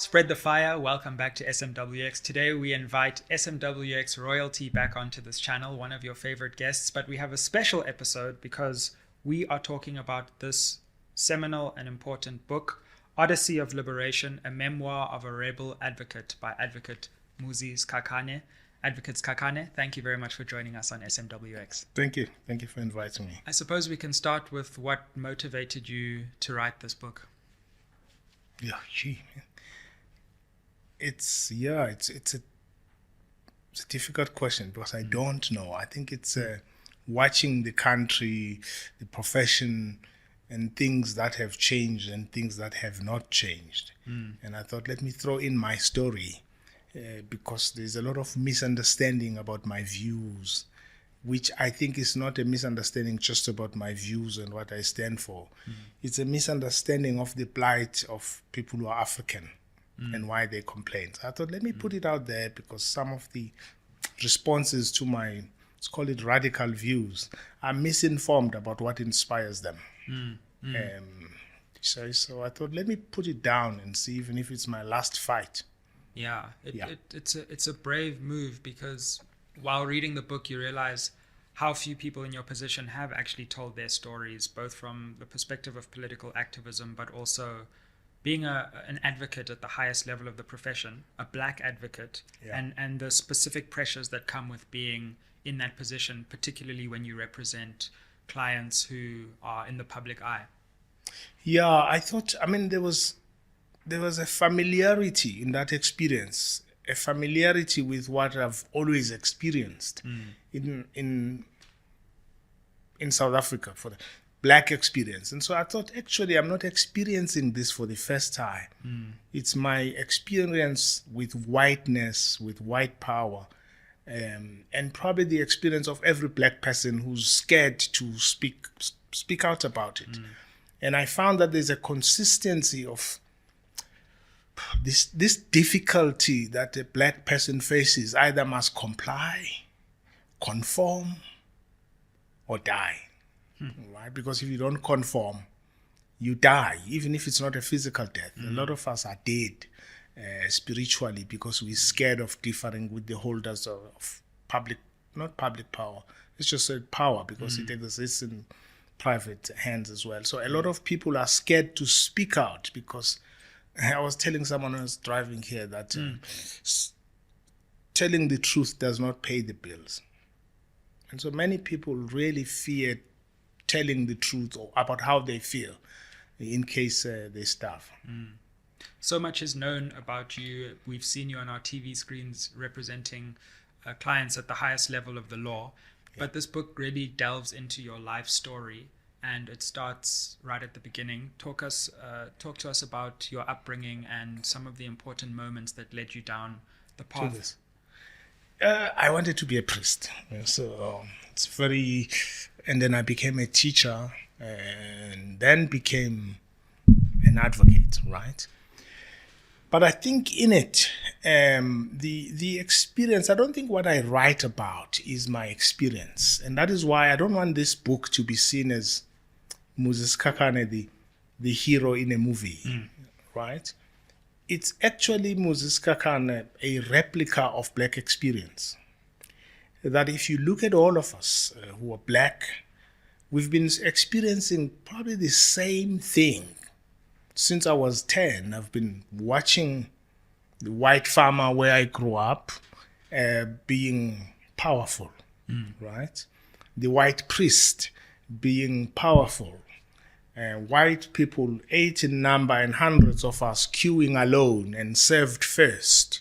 Spread the fire. Welcome back to SMWX. Today we invite SMWX royalty back onto this channel, one of your favorite guests, but we have a special episode because we are talking about this seminal and important book, Odyssey of Liberation, a memoir of a rebel advocate by advocate Moses Kakane. Advocates Kakane, thank you very much for joining us on SMWX. Thank you. Thank you for inviting me. I suppose we can start with what motivated you to write this book. It's a difficult question because I don't know. I think it's watching the country, the profession, and things that have changed and things that have not changed. And I thought, let me throw in my story because there's a lot of misunderstanding about my views, which I think is not a misunderstanding just about my views and what I stand for. It's a misunderstanding of the plight of people who are African and why they complain. So I thought, let me put it out there because some of the responses to my, let's call it radical views, are misinformed about what inspires them. So I thought, let me put it down and see even if it's my last fight. It's a brave move because while reading the book, you realize how few people in your position have actually told their stories, both from the perspective of political activism, but also being an advocate at the highest level of the profession, a black advocate, and the specific pressures that come with being in that position, particularly when you represent clients who are in the public eye. I thought, there was a familiarity in that experience, a familiarity with what I've always experienced in South Africa for the black experience. And so I thought, actually, I'm not experiencing this for the first time. It's my experience with whiteness, with white power, and probably the experience of every black person who's scared to speak out about it. And I found that there's a consistency of this difficulty that a black person faces, either must comply, conform, or die. Right? Because if you don't conform, you die, even if it's not a physical death. A lot of us are dead spiritually because we're scared of differing with the holders of not public power. It's just a power because it exists in private hands as well. So a lot of people are scared to speak out because I was telling someone who was driving here that telling the truth does not pay the bills. And so many people really fear telling the truth about how they feel in case they starve. So much is known about you. We've seen you on our TV screens representing clients at the highest level of the law. But this book really delves into your life story. And it starts right at the beginning. Talk to us about your upbringing and some of the important moments that led you down the path. I wanted to be a priest, so and then I became a teacher, and then became an advocate, right? But I think in it, the experience, I don't think what I write about is my experience, and that is why I don't want this book to be seen as Moses Kakane, the hero in a movie, right? It's actually Moses Kakane, a replica of black experience. That if you look at all of us who are black, we've been experiencing probably the same thing. Since I was 10, I've been watching the white farmer where I grew up being powerful, right? The white priest being powerful. White people, 8 in number and hundreds of us queuing alone and served first.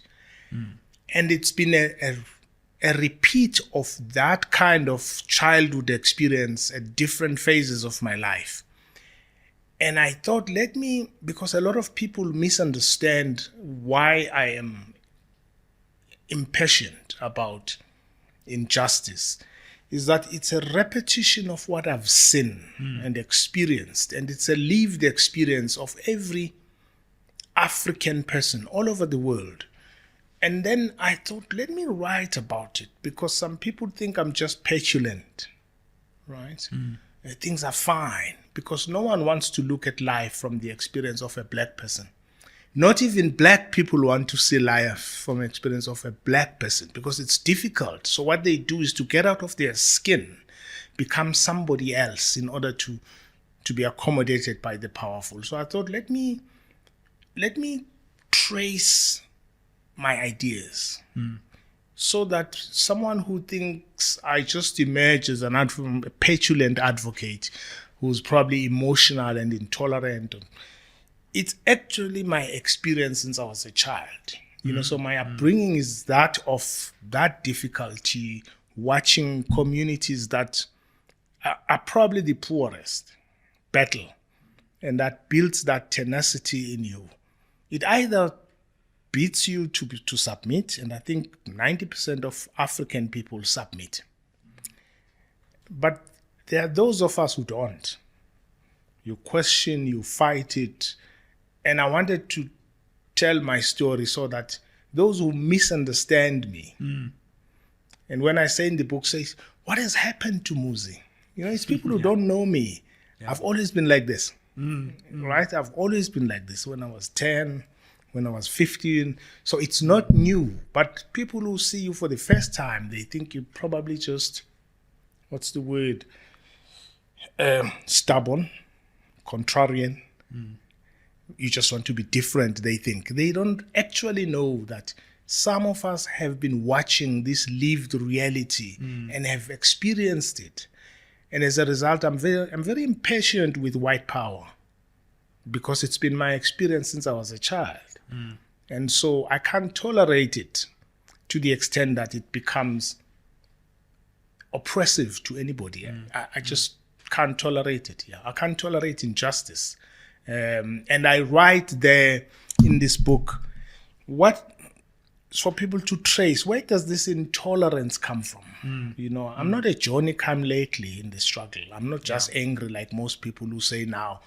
And it's been a repeat of that kind of childhood experience at different phases of my life. And I thought, because a lot of people misunderstand why I am impatient about injustice, is that it's a repetition of what I've seen and experienced. And it's a lived experience of every African person all over the world. And then I thought, let me write about it, because some people think I'm just petulant, right? Things are fine, because no one wants to look at life from the experience of a black person. not even black people want to see life from experience of a black person because it's difficult. So what they do is to get out of their skin, become somebody else in order to be accommodated by the powerful. So I thought, let me trace my ideas so that someone who thinks I just emerge as a petulant advocate who's probably emotional and intolerant, it's actually my experience since I was a child. So my upbringing is that of that difficulty, watching communities that are probably the poorest battle, and that builds that tenacity in you. It either beats you to submit, and I think 90% of African people submit. But there are those of us who don't. You question, you fight it. And I wanted to tell my story so that those who misunderstand me, and when I say in the book, says, what has happened to Muzi? It's people who don't know me. Yeah. I've always been like this, right? I've always been like this when I was 10, when I was 15. So it's not new. But people who see you for the first time, they think you probably just, what's the word? Stubborn, contrarian. You just want to be different, they think. They don't actually know that some of us have been watching this lived reality and have experienced it. And as a result, I'm very impatient with white power because it's been my experience since I was a child. And so I can't tolerate it to the extent that it becomes oppressive to anybody. I just can't tolerate it. I can't tolerate injustice. And I write there in this book for people to trace, where does this intolerance come from? I'm not a Johnny come lately in the struggle. I'm not just angry like most people who say now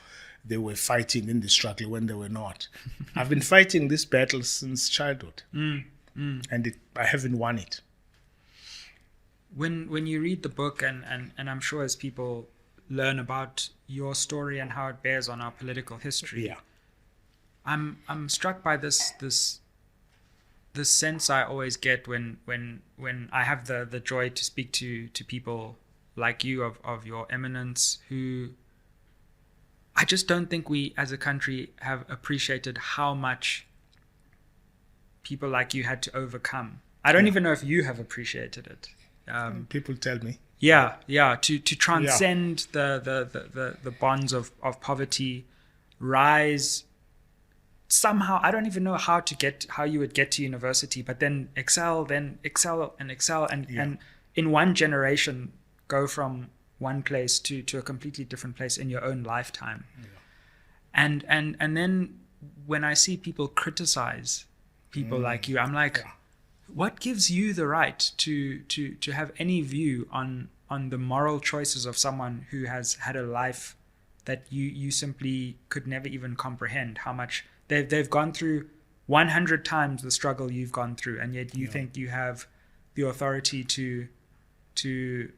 they were fighting in the struggle when they were not. I've been fighting this battle since childhood, and I haven't won it. When you read the book, and I'm sure as people learn about your story and how it bears on our political history, I'm struck by this sense I always get when I have the joy to speak to people like you of your eminence, who I just don't think we as a country have appreciated how much people like you had to overcome. I don't even know if you have appreciated it. People tell me. To transcend the bonds of poverty, rise somehow. I don't even know how you would get to university, but then excel, and in one generation go from one place to a completely different place in your own lifetime. And then when I see people criticize people like you, I'm like, what gives you the right to have any view on the moral choices of someone who has had a life that you simply could never even comprehend? How much they've gone through 100 times the struggle you've gone through, and yet you think you have the authority to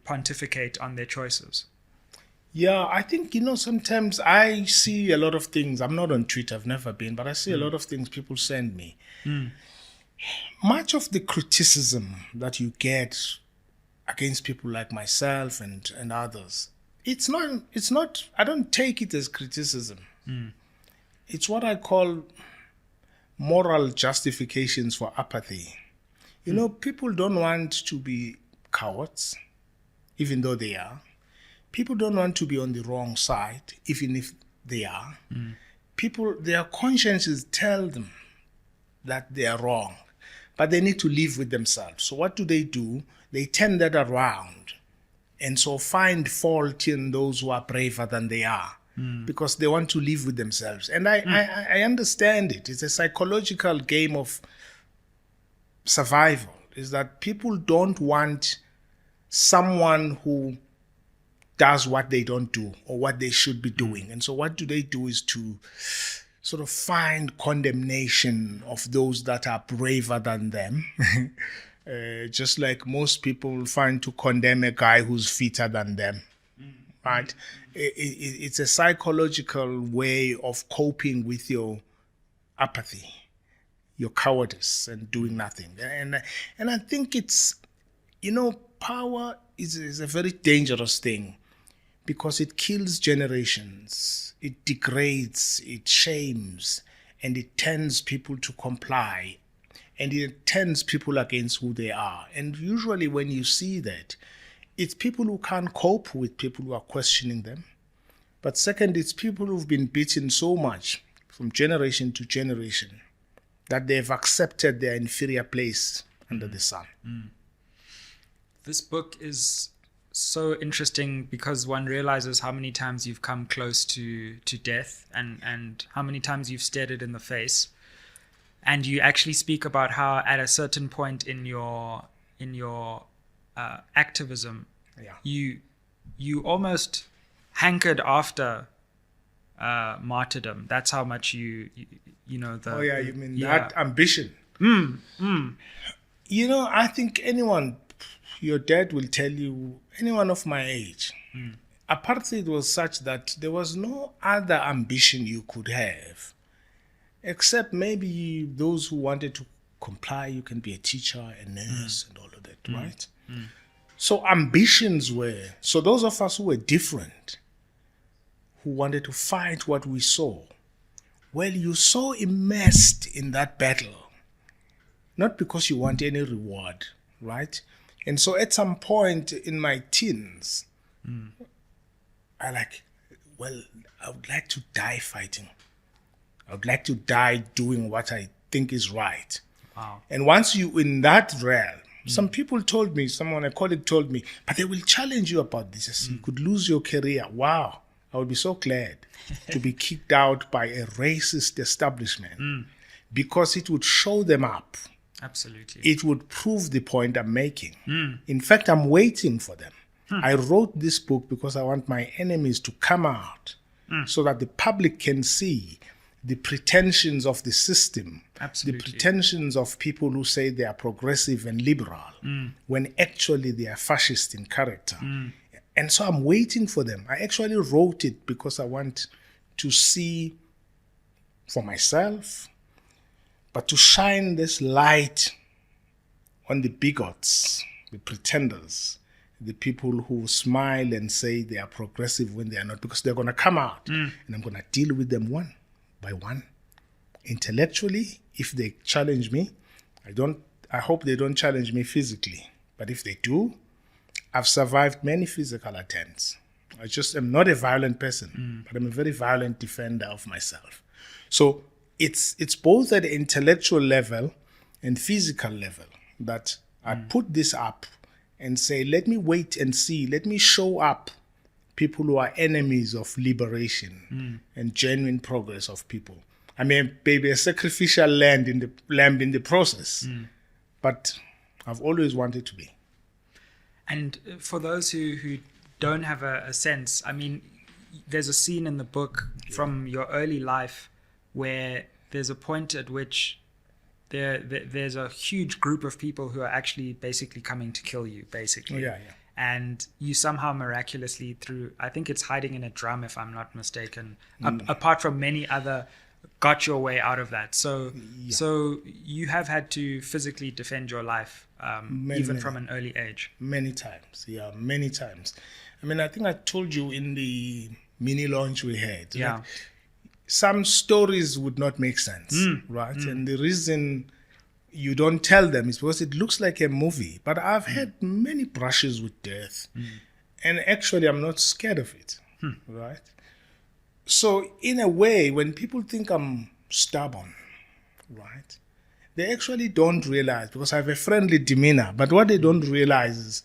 pontificate on their choices. I think, sometimes I see a lot of things. I'm not on Twitter, I've never been, but I see a lot of things people send me. Much of the criticism that you get against people like myself and others, it's not, I don't take it as criticism. It's what I call moral justifications for apathy. People don't want to be cowards, even though they are. People don't want to be on the wrong side, even if they are. People, their consciences tell them that they are wrong, but they need to live with themselves. So what do? They turn that around and so find fault in those who are braver than they are, because they want to live with themselves. And I understand it. It's a psychological game of survival, is that people don't want someone who does what they don't do or what they should be doing. And so what do is to sort of find condemnation of those that are braver than them. Just like most people find to condemn a guy who's fitter than them, right? It's a psychological way of coping with your apathy, your cowardice, and doing nothing. And I think it's, power is a very dangerous thing because it kills generations, it degrades, it shames, and it turns people to comply, and it turns people against who they are. And usually when you see that, it's people who can't cope with people who are questioning them. But second, it's people who've been beaten so much from generation to generation that they've accepted their inferior place under the sun. This book is so interesting because one realizes how many times you've come close to death and how many times you've stared it in the face. And you actually speak about how at a certain point in your activism, you almost hankered after martyrdom. That's how much you mean that ambition. I think your dad will tell you, anyone of my age, apartheid was such that there was no other ambition you could have, except maybe those who wanted to comply. You can be a teacher, a nurse, and all of that, right? So ambitions were, so those of us who were different, who wanted to fight what we saw, well, you're so immersed in that battle, not because you want any reward, right? And so at some point in my teens, I would like to die fighting. I would like to die doing what I think is right. Wow. And once you in that realm, some people told me, a colleague told me, but they will challenge you about this. You could lose your career. Wow. I would be so glad to be kicked out by a racist establishment because it would show them up. Absolutely. It would prove the point I'm making. In fact, I'm waiting for them. I wrote this book because I want my enemies to come out so that the public can see the pretensions of the system, Absolutely. the pretensions of people who say they are progressive and liberal, when actually they are fascist in character. And so I'm waiting for them. I actually wrote it because I want to see for myself, but to shine this light on the bigots, the pretenders, the people who smile and say they are progressive when they are not, because they're going to come out and I'm going to deal with them one by one. Intellectually, if they challenge me, I hope they don't challenge me physically. But if they do, I've survived many physical attempts. I just am not a violent person, but I'm a very violent defender of myself. So it's both at the intellectual level and physical level that I put this up and say, let me wait and see. Let me show up people who are enemies of liberation and genuine progress of people. I mean, maybe a sacrificial lamb in the process, but I've always wanted to be. And for those who don't have a sense, I mean, there's a scene in the book from your early life where there's a point at which there's a huge group of people who are actually basically coming to kill you, basically. Yeah. And you somehow miraculously through, I think it's hiding in a drum, if I'm not mistaken, apart from many other, got your way out of that. So you have had to physically defend your life, even from an early age. Many times. I mean, I think I told you in the mini launch we had. Yeah. Like, some stories would not make sense, right? And the reason you don't tell them is because it looks like a movie. But I've had many brushes with death. And actually, I'm not scared of it, right? So in a way, when people think I'm stubborn, right, they actually don't realize, because I have a friendly demeanor, but what they don't realize is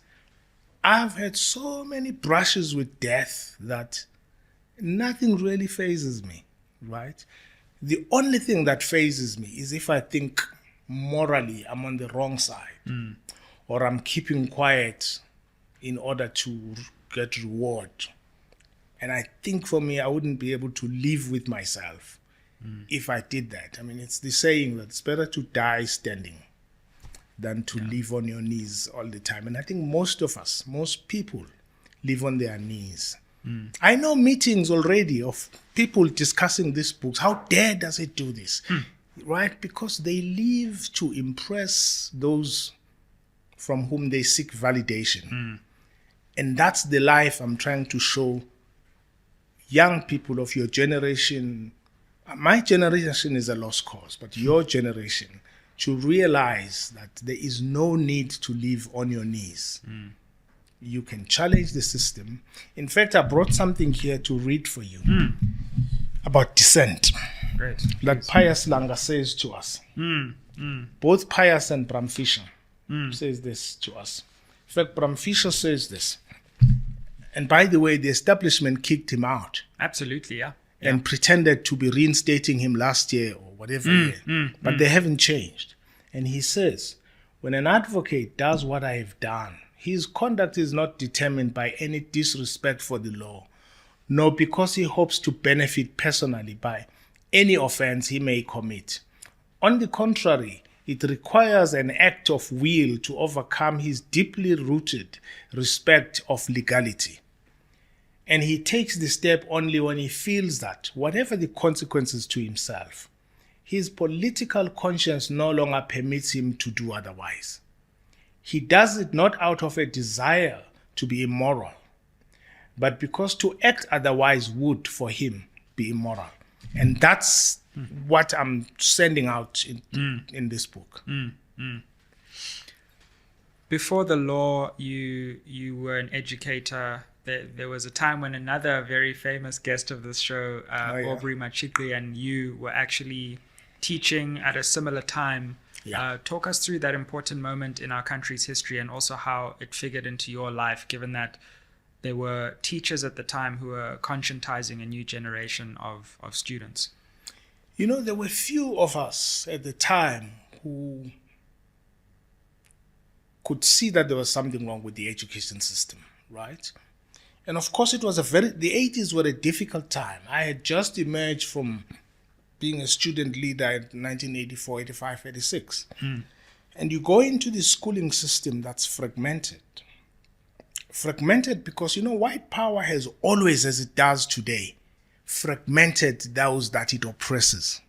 I've had so many brushes with death that nothing really phases me, right? The only thing that phases me is if I think morally I'm on the wrong side or I'm keeping quiet in order to get reward. And I think for me, I wouldn't be able to live with myself if I did that. I mean, it's the saying that it's better to die standing than to live on your knees all the time. And I think most of us, most people, live on their knees. I know meetings already of people discussing these books. How dare does it do this? right? Because they live to impress those from whom they seek validation. And that's the life I'm trying to show young people of your generation. My generation is a lost cause, but your generation should realize that there is no need to live on your knees. You can challenge the system. In fact, I brought something here to read for you about dissent. Great. That Pius Langa says to us. Both Pius and Bram Fischer says this to us. In fact, Bram Fischer says this. And by the way, the establishment kicked him out. Absolutely, yeah. And pretended to be reinstating him last year or whatever year. But they haven't changed. And he says, when an advocate does what I have done, his conduct is not determined by any disrespect for the law, nor because he hopes to benefit personally by any offense he may commit. On the contrary, it requires an act of will to overcome his deeply rooted respect of legality. And he takes the step only when he feels that, whatever the consequences to himself, his political conscience no longer permits him to do otherwise. He does it not out of a desire to be immoral, but because to act otherwise would, for him, be immoral. And that's what I'm sending out in this book. Before the law, you were an educator. There was a time when another very famous guest of this show, Aubrey Machikli, and you were actually teaching at a similar time. Talk us through that important moment in our country's history and also how it figured into your life, given that there were teachers at the time who were conscientizing a new generation of students. You know, there were few of us at the time who could see that there was something wrong with the education system, right? And of course, the 80s were a difficult time. I had just emerged from being a student leader in 1984, 85, 86. And you go into the schooling system that's fragmented. Fragmented because, you know, white power has always, as it does today, fragmented those that it oppresses.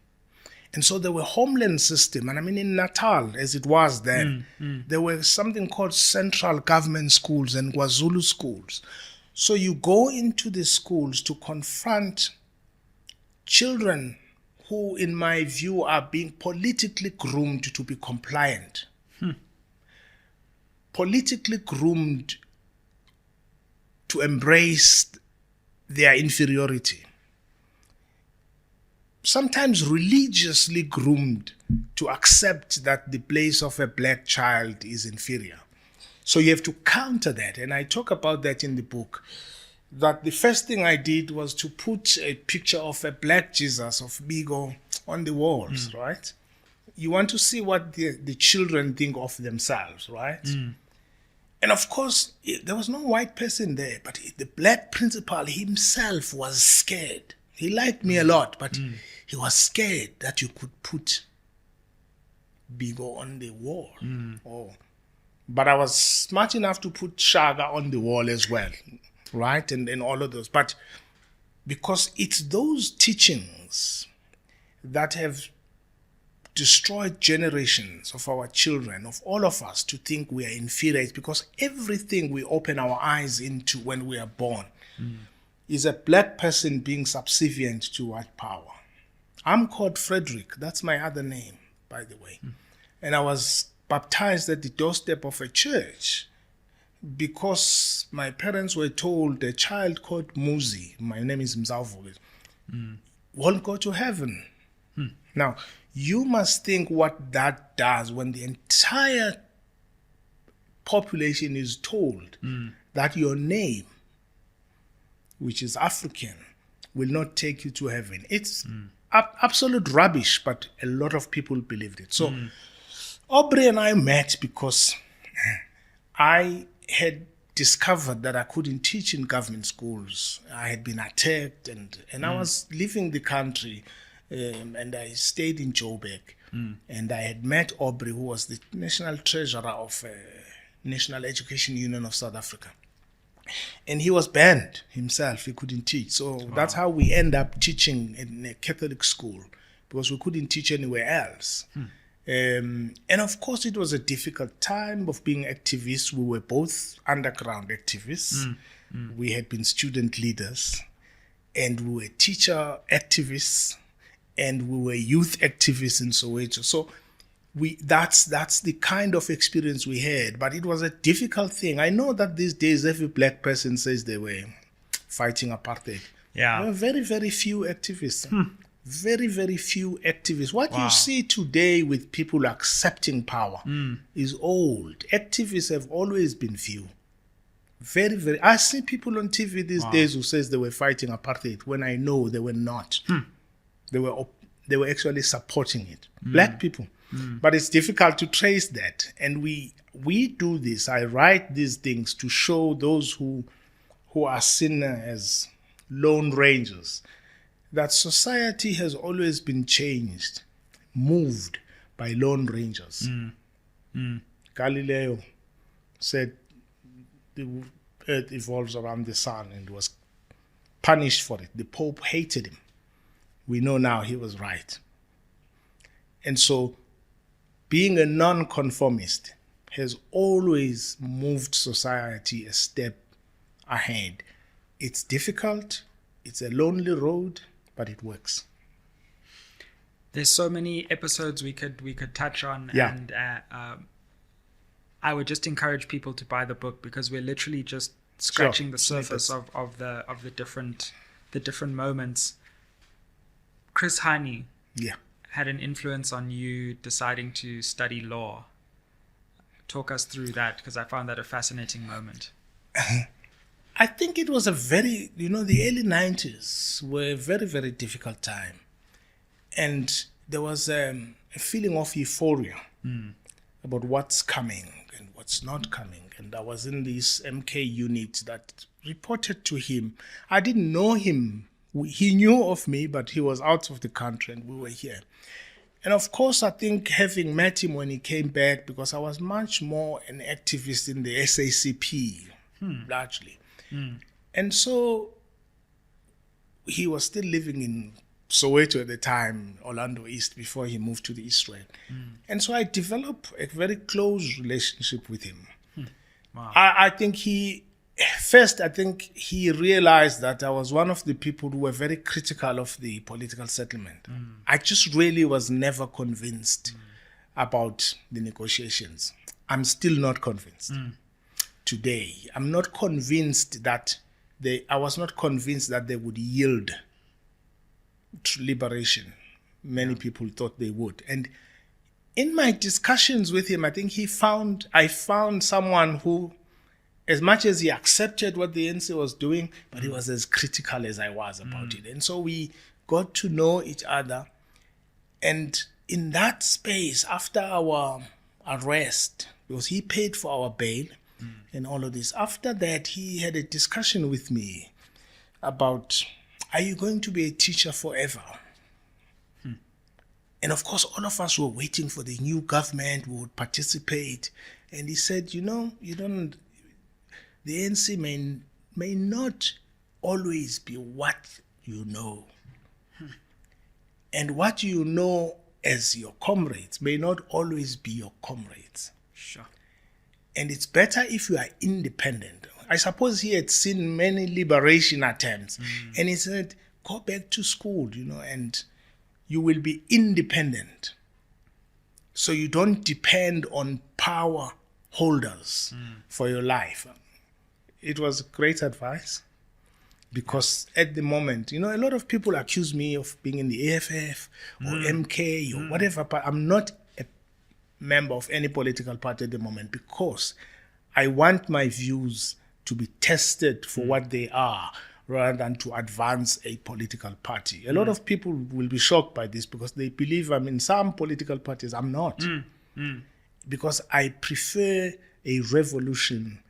And so there were homeland system, and I mean in Natal, as it was then, there were something called central government schools and KwaZulu schools. So you go into the schools to confront children who, in my view, are being politically groomed to be compliant. Politically groomed to embrace their inferiority. Sometimes religiously groomed to accept that the place of a black child is inferior. So you have to counter that. And I talk about that in the book, that the first thing I did was to put a picture of a black Jesus of Bigo on the walls, right? You want to see what the children think of themselves, right? And of course, there was no white person there, but the black principal himself was scared. He liked me a lot, but he was scared that you could put Bigo on the wall. But I was smart enough to put Shaga on the wall as well, right? And all of those. But because it's those teachings that have destroyed generations of our children, of all of us, to think we are inferior. It's because everything we open our eyes into when we are born is a black person being subservient to white power. I'm called Frederick. That's my other name, by the way. And I was baptized at the doorstep of a church because my parents were told a child called Muzi, my name is Mzalvo, won't go to heaven. Now, you must think what that does when the entire population is told that your name, which is African, will not take you to heaven. It's absolute rubbish, but a lot of people believed it. So Aubrey and I met because I had discovered that I couldn't teach in government schools. I had been attacked and I was leaving the country and I stayed in Joburg. And I had met Aubrey, who was the national treasurer of National Education Union of South Africa. And he was banned himself. He couldn't teach. So that's how we end up teaching in a Catholic school because we couldn't teach anywhere else. And of course, it was a difficult time of being activists. We were both underground activists. We had been student leaders, and we were teacher activists, and we were youth activists in Soweto. So that's the kind of experience we had, but it was a difficult thing. I know that these days every black person says they were fighting apartheid. Yeah. There were very, very few activists. Very, very few activists. What you see today with people accepting power is old. Activists have always been few. Very, very. I see people on TV these days who says they were fighting apartheid when I know they were not. They were actually supporting it. Black people. But it's difficult to trace that. And we do this. I write these things to show those who are seen as lone rangers that society has always been changed, moved by lone rangers. Galileo said the earth evolves around the sun and was punished for it. The Pope hated him. We know now he was right. And so being a non-conformist has always moved society a step ahead. It's difficult, it's a lonely road, but it works. There's so many episodes we could touch on, and I would just encourage people to buy the book, because we're literally just scratching the surface of the different moments. Chris Hani had an influence on you deciding to study law. Talk us through that, because I found that a fascinating moment. I think it was a very, the early 90s were a very, very difficult time. And there was a feeling of euphoria about what's coming and what's not coming. And I was in this MK unit that reported to him. I didn't know him. He knew of me, but he was out of the country and we were here. And of course, I think having met him when he came back, because I was much more an activist in the SACP, largely. And so he was still living in Soweto at the time, Orlando East, before he moved to the Israel. And so I developed a very close relationship with him. Wow. I think he realized that I was one of the people who were very critical of the political settlement. I just really was never convinced about the negotiations. I'm still not convinced. Today, I'm not convinced that I was not convinced that they would yield to liberation. Many people thought they would. And in my discussions with him, I think I found someone who, as much as he accepted what the ANC was doing, but he was as critical as I was about it. And so we got to know each other. And in that space, after our arrest, because he paid for our bail and all of this, after that, he had a discussion with me about, are you going to be a teacher forever? And of course, all of us were waiting for the new government who would participate. And he said, the ANC may not always be what you know. And what you know as your comrades may not always be your comrades. Sure. And it's better if you are independent. I suppose he had seen many liberation attempts. And he said, go back to school, and you will be independent. So you don't depend on power holders for your life. It was great advice, because at the moment, a lot of people accuse me of being in the AFF or MK or whatever, but I'm not a member of any political party at the moment, because I want my views to be tested for what they are, rather than to advance a political party. A lot of people will be shocked by this, because they believe I'm in some political parties. I'm not. Because I prefer a revolution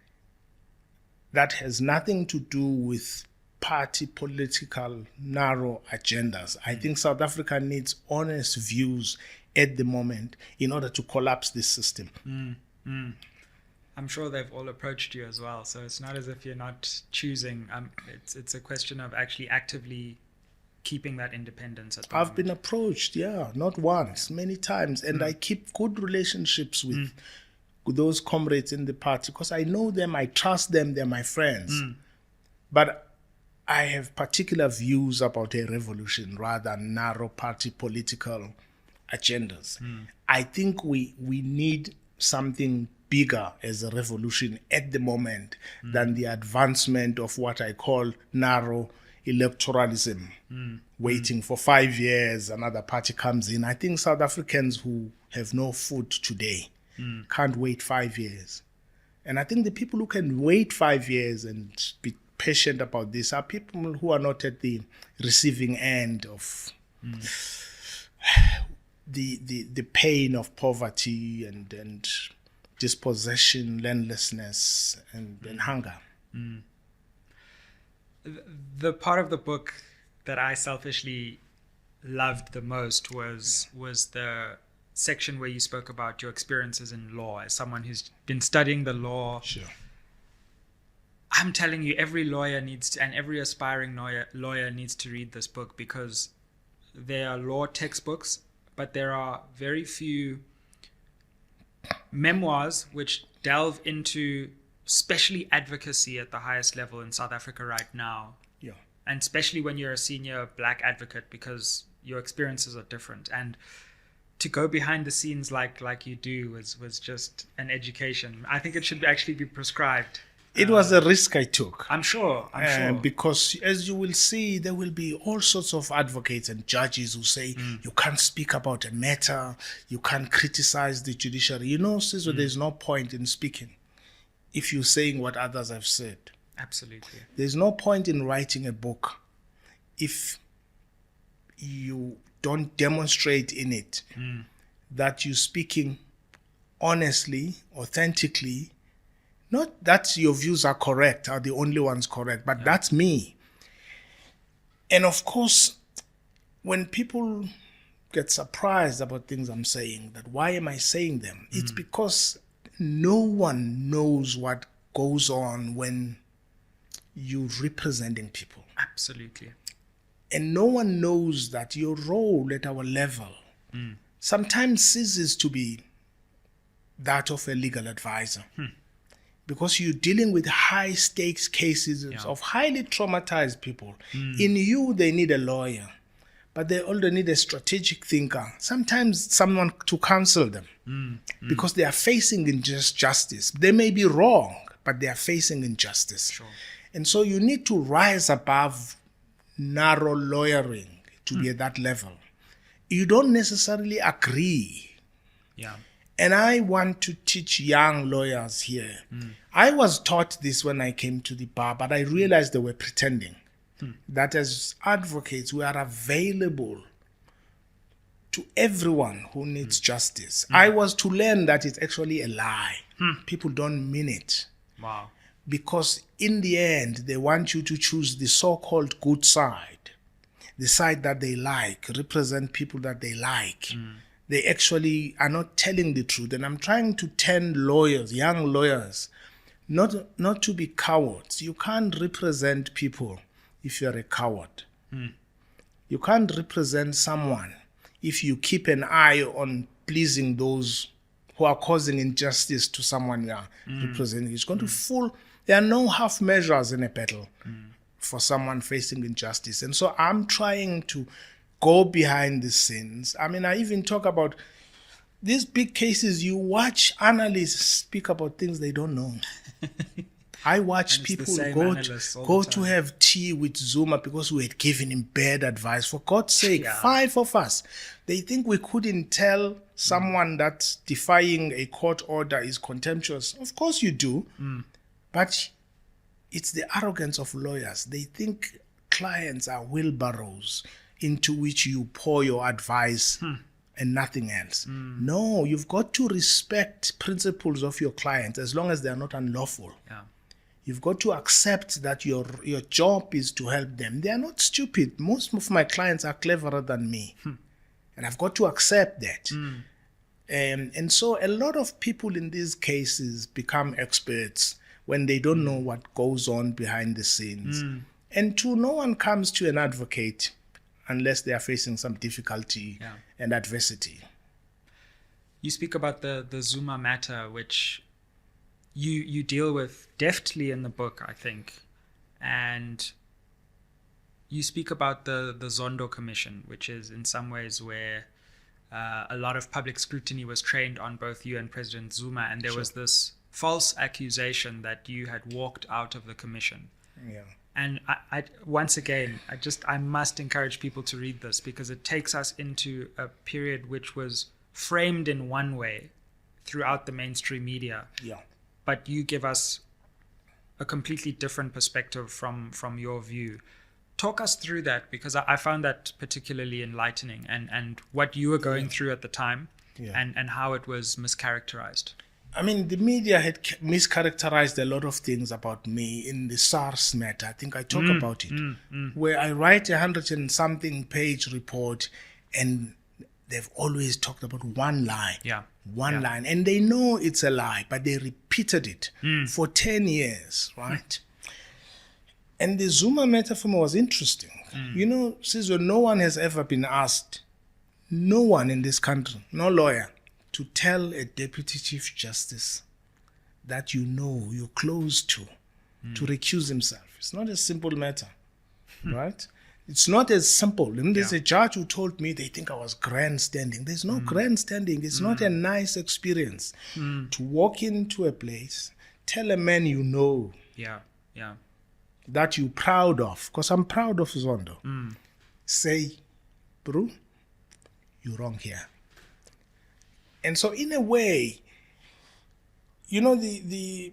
that has nothing to do with party political narrow agendas. I think South Africa needs honest views at the moment in order to collapse this system. I'm sure they've all approached you as well, so it's not as if you're not choosing. It's a question of actually actively keeping that independence at the I've moment? been approached, not once, many times. And I keep good relationships with those comrades in the party because I know them, I trust them, they're my friends. But I have particular views about a revolution rather than narrow party political agendas. I think we need something bigger as a revolution at the moment than the advancement of what I call narrow electoralism, waiting for 5 years, another party comes in. I think South Africans who have no food today can't wait 5 years. And I think the people who can wait 5 years and be patient about this are people who are not at the receiving end of the pain of poverty and dispossession, landlessness, and hunger. The part of the book that I selfishly loved the most was the section where you spoke about your experiences in law as someone who's been studying the law. Sure. I'm telling you, every lawyer needs to, and every aspiring lawyer needs to read this book, because there are law textbooks, but there are very few memoirs which delve into especially advocacy at the highest level in South Africa right now. Yeah. And especially when you're a senior black advocate, because your experiences are different. And to go behind the scenes like you do was just an education. I think it should actually be prescribed. It was a risk I took. I'm sure. Because as you will see, there will be all sorts of advocates and judges who say you can't speak about a matter, you can't criticize the judiciary. You know, Sizwe, there's no point in speaking if you're saying what others have said. Absolutely. There's no point in writing a book if you don't demonstrate in it that you're speaking honestly, authentically. Not that your views are correct, are the only ones correct, but that's me. And of course, when people get surprised about things I'm saying, that why am I saying them? It's because no one knows what goes on when you're representing people. Absolutely. And no one knows that your role at our level sometimes ceases to be that of a legal advisor. Because you're dealing with high stakes cases of highly traumatized people. In you, they need a lawyer, but they also need a strategic thinker. Sometimes someone to counsel them because they are facing injustice. They may be wrong, but they are facing injustice. Sure. And so you need to rise above narrow lawyering to be at that level. You don't necessarily agree. Yeah. And I want to teach young lawyers here. I was taught this when I came to the bar, but I realized they were pretending. That as advocates, we are available to everyone who needs justice. I was to learn that it's actually a lie. People don't mean it. Wow. Because in the end, they want you to choose the so-called good side, the side that they like, represent people that they like. They actually are not telling the truth. And I'm trying to turn lawyers, young lawyers, not to be cowards. You can't represent people if you're a coward. You can't represent someone if you keep an eye on pleasing those who are causing injustice to someone you are representing. It's going to fool. There are no half measures in a battle for someone facing injustice. And so I'm trying to go behind the scenes. I mean, I even talk about these big cases. You watch analysts speak about things they don't know. I watch people go to have tea with Zuma because we had given him bad advice. For God's sake, 5 of us. They think we couldn't tell someone that defying a court order is contemptuous. Of course you do. But it's the arrogance of lawyers. They think clients are wheelbarrows into which you pour your advice and nothing else. No, you've got to respect principles of your clients as long as they are not unlawful. You've got to accept that your job is to help them. They are not stupid. Most of my clients are cleverer than me. And I've got to accept that. And so a lot of people in these cases become experts when they don't know what goes on behind the scenes. And no one comes to an advocate unless they are facing some difficulty and adversity. You speak about the Zuma matter, which you deal with deftly in the book, I think. And you speak about the Zondo Commission, which is in some ways where a lot of public scrutiny was trained on both you and President Zuma, and there was this false accusation that you had walked out of the commission. Yeah. And I once again, I must encourage people to read this, because it takes us into a period which was framed in one way throughout the mainstream media. Yeah. But you give us a completely different perspective from your view. Talk us through that, because I found that particularly enlightening, and what you were going through at the time, and how it was mischaracterized. I mean, the media had mischaracterized a lot of things about me in the SARS matter. I think I talk about it, where I write 100 and something page report, and they've always talked about one lie. One line. And they know it's a lie, but they repeated it for 10 years, right? And the Zuma matter for me was interesting. You know, Sizwe, no one has ever been asked, no one in this country, no lawyer, to tell a deputy chief justice that you're close to recuse himself. It's not a simple matter, right? It's not as simple. And there's a judge who told me they think I was grandstanding. There's no grandstanding. It's not a nice experience to walk into a place, tell a man that you're proud of, because I'm proud of Zondo. Say, bro, you're wrong here. And so in a way, you know, the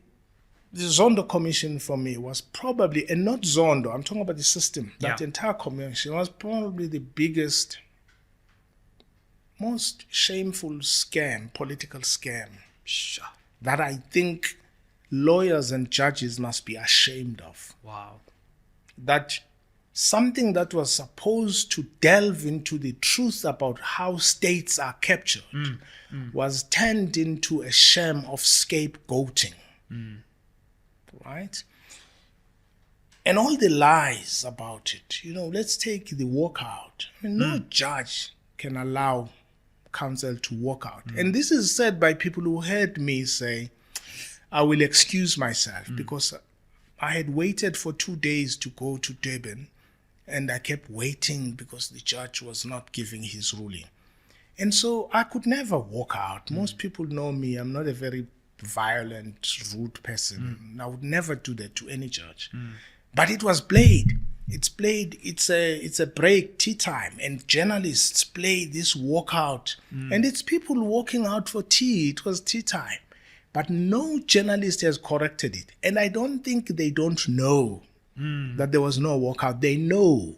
Zondo Commission for me was probably, and not Zondo, I'm talking about the system, that entire commission was probably the biggest, most shameful scam, political scam, that I think lawyers and judges must be ashamed of. Wow. That something that was supposed to delve into the truth about how states are captured was turned into a sham of scapegoating. Right? And all the lies about it. You know, let's take the walkout. I mean, no judge can allow counsel to walk out. And this is said by people who heard me say, I will excuse myself because I had waited for 2 days to go to Durban, and I kept waiting because the judge was not giving his ruling. And so I could never walk out. Most people know me. I'm not a very violent, rude person. I would never do that to any judge. But it was played. It's played. It's a break, tea time, and journalists play this walkout. And it's people walking out for tea. It was tea time. But no journalist has corrected it. And I don't think they don't know that there was no walkout. They know.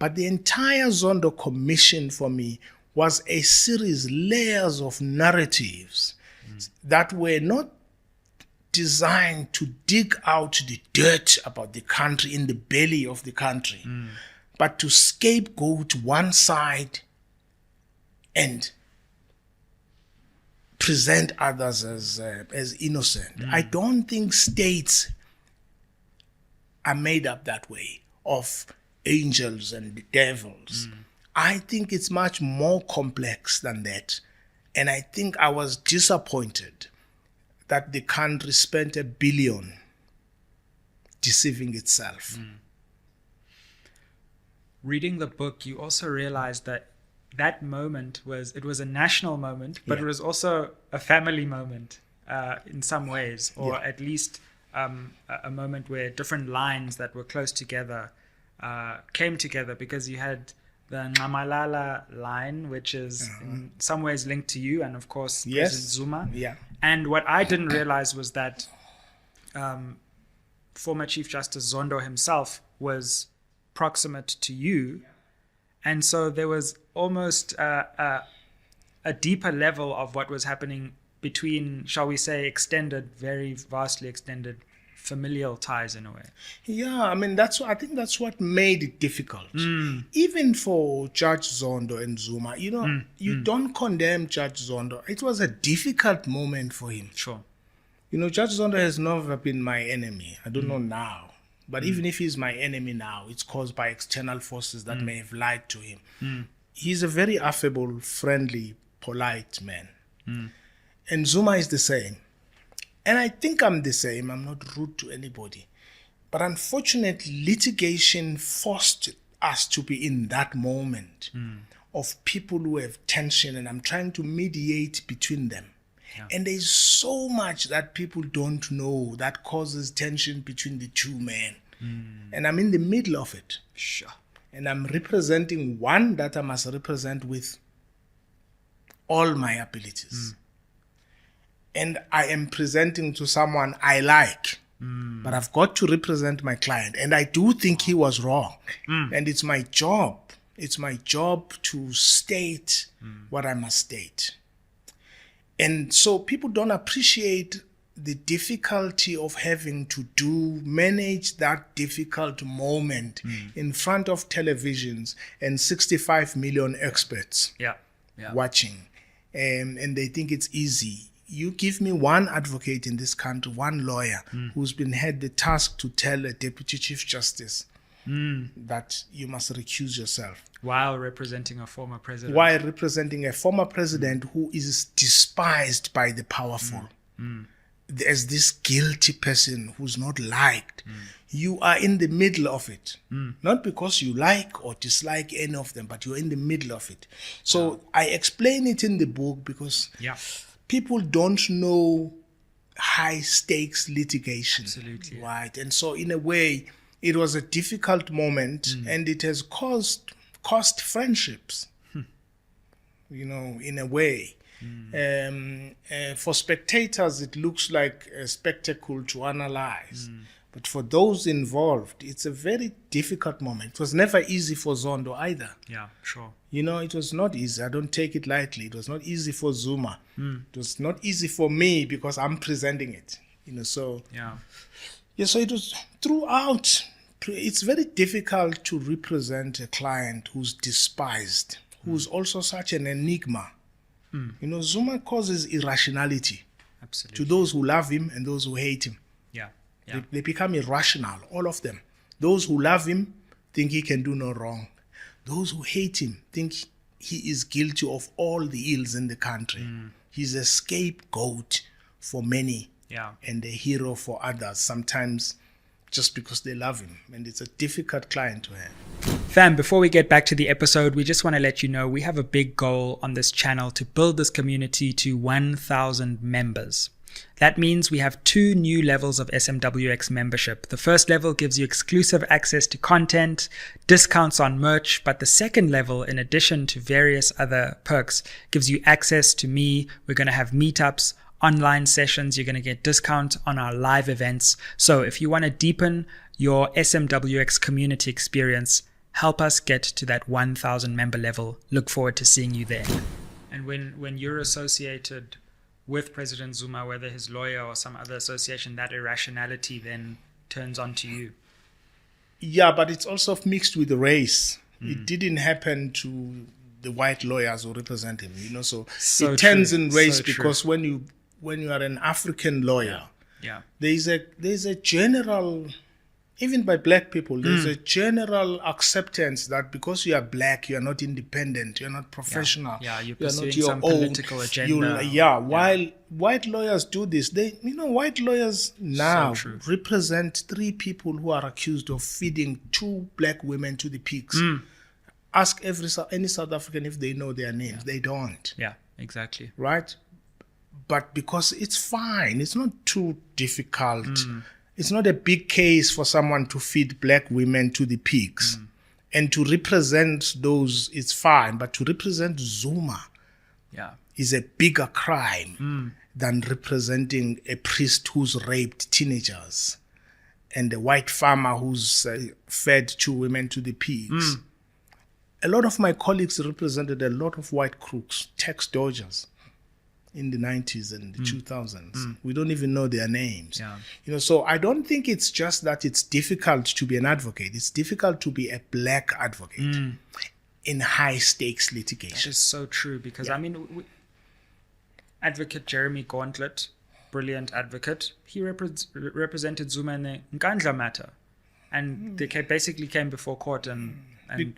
But the entire Zondo Commission for me was a series, layers of narratives that were not designed to dig out the dirt about the country in the belly of the country, but to scapegoat one side and present others as innocent. I don't think states are made up that way, of angels and devils. I think it's much more complex than that. And I think I was disappointed that the country spent $1 billion deceiving itself. Reading the book, you also realized that moment was a national moment, but it was also a family moment in some ways, or at least a moment where different lines that were close together came together, because you had the Nxamalala line, which is in some ways linked to you, and of course President Zuma. And what I didn't realize was that former Chief Justice Zondo himself was proximate to you. And so there was almost a deeper level of what was happening between, shall we say, very vastly extended familial ties in a way. Yeah, I mean, I think that's what made it difficult. Even for Judge Zondo and Zuma, you know, you don't condemn Judge Zondo. It was a difficult moment for him. Sure. You know, Judge Zondo has never been my enemy. I don't know now. But even if he's my enemy now, it's caused by external forces that may have lied to him. He's a very affable, friendly, polite man. And Zuma is the same. And I think I'm the same. I'm not rude to anybody. But unfortunately, litigation forced us to be in that moment of people who have tension, and I'm trying to mediate between them. Yeah. And there's so much that people don't know that causes tension between the two men. And I'm in the middle of it. Sure. And I'm representing one that I must represent with all my abilities. And I am presenting to someone I like. But I've got to represent my client. And I do think he was wrong. And it's my job. It's my job to state what I must state. And so people don't appreciate the difficulty of having to manage that difficult moment in front of televisions and 65 million experts watching. And they think it's easy. You give me one advocate in this country, one lawyer who's been had the task to tell a deputy chief justice that you must recuse yourself. While representing a former president. While representing a former president who is despised by the powerful. As this guilty person who's not liked. You are in the middle of it. Not because you like or dislike any of them, but you're in the middle of it. So I explain it in the book because people don't know high stakes litigation. Absolutely. Right. And so in a way, it was a difficult moment and it has cost friendships, you know, in a way. For spectators, it looks like a spectacle to analyze. But for those involved, it's a very difficult moment. It was never easy for Zondo either. Yeah, sure. You know, it was not easy. I don't take it lightly. It was not easy for Zuma. It was not easy for me because I'm presenting it. You know, so... Yeah, so it was throughout. It's very difficult to represent a client who's despised, who's also such an enigma. You know, Zuma causes irrationality to those who love him and those who hate him. They become irrational, all of them. Those who love him think he can do no wrong. Those who hate him think he is guilty of all the ills in the country. He's a scapegoat for many and a hero for others, sometimes just because they love him. And it's a difficult client to have. Fam, before we get back to the episode, we just want to let you know we have a big goal on this channel to build this community to 1,000 members. That means we have 2 new levels of SMWX membership. The first level gives you exclusive access to content, discounts on merch, but the second level, in addition to various other perks, gives you access to me. We're going to have meetups, online sessions. You're going to get discount on our live events. So if you want to deepen your SMWX community experience, help us get to that 1,000 member level. Look forward to seeing you there. And when you're associated with President Zuma, whether his lawyer or some other association, that irrationality then turns on to you. Yeah, but it's also mixed with race. It didn't happen to the white lawyers who represent him, you know, so it turns in race because when you are an African lawyer, there's a general, even by black people, there's a general acceptance that because you are black, you are not independent, you're not professional. You're pursuing some political agenda. While white lawyers do this, white lawyers now represent 3 people who are accused of feeding 2 black women to the pigs. Ask any South African if they know their names. They don't. Yeah, exactly. Right? But because it's fine, it's not too difficult. It's not a big case for someone to feed black women to the pigs. And to represent those, it's fine. But to represent Zuma is a bigger crime than representing a priest who's raped teenagers and a white farmer who's fed 2 women to the pigs. A lot of my colleagues represented a lot of white crooks, tax dodgers in the 90s and the 2000s. We don't even know their names. You know, so I don't think it's just that it's difficult to be an advocate. It's difficult to be a black advocate in high stakes litigation. That is so true because I mean, Advocate Jeremy Gauntlet, brilliant advocate, he represented Zuma in the Nkandla matter. and they basically came before court and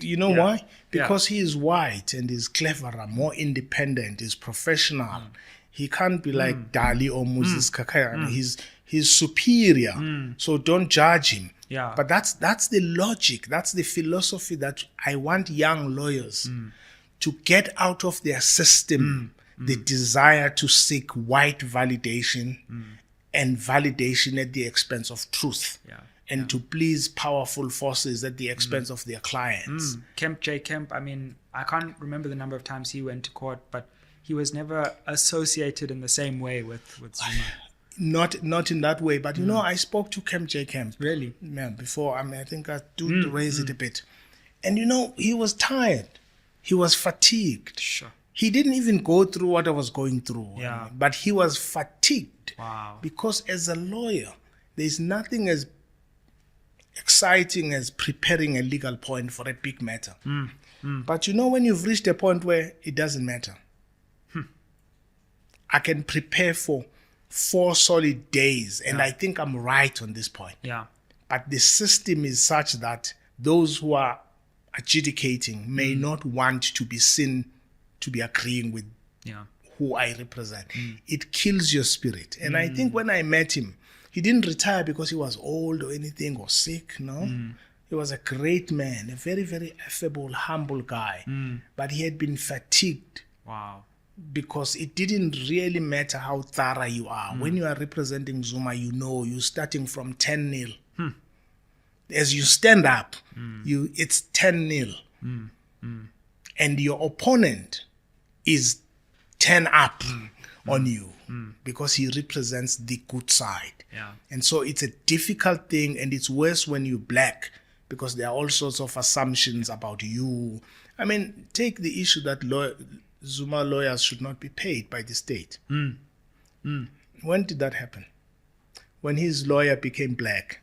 you know why? Because he is white and is cleverer, more independent, is professional. He can't be like Dali or Moses Kakayana. He's superior. So don't judge him. Yeah. But that's the logic. That's the philosophy that I want young lawyers to get out of their system. The desire to seek white validation and validation at the expense of truth. And to please powerful forces at the expense of their clients. Kemp, I mean, I can't remember the number of times he went to court, but he was never associated in the same way with Zuma. Not in that way, but you know, I spoke to Kemp. Really? Yeah, before. I mean, I think I do raise it a bit. And you know, he was tired. He was fatigued. Sure. He didn't even go through what I was going through. Yeah. But he was fatigued. Wow. Because as a lawyer, there's nothing as exciting as preparing a legal point for a big matter. But you know, when you've reached a point where it doesn't matter, I can prepare for 4 solid days, and I think I'm right on this point. Yeah. But the system is such that those who are adjudicating may not want to be seen to be agreeing with who I represent. It kills your spirit. And I think when I met him, he didn't retire because he was old or anything or sick, no. He was a great man, a very, very affable, humble guy. But he had been fatigued. Wow. Because it didn't really matter how thorough you are. When you are representing Zuma, you know you're starting from 10-0. As you stand up, it's 10-0. And your opponent is 10 up on you because he represents the good side. Yeah. And so it's a difficult thing, and it's worse when you're black because there are all sorts of assumptions about you. I mean, take the issue that Zuma lawyers should not be paid by the state. When did that happen? When his lawyer became black.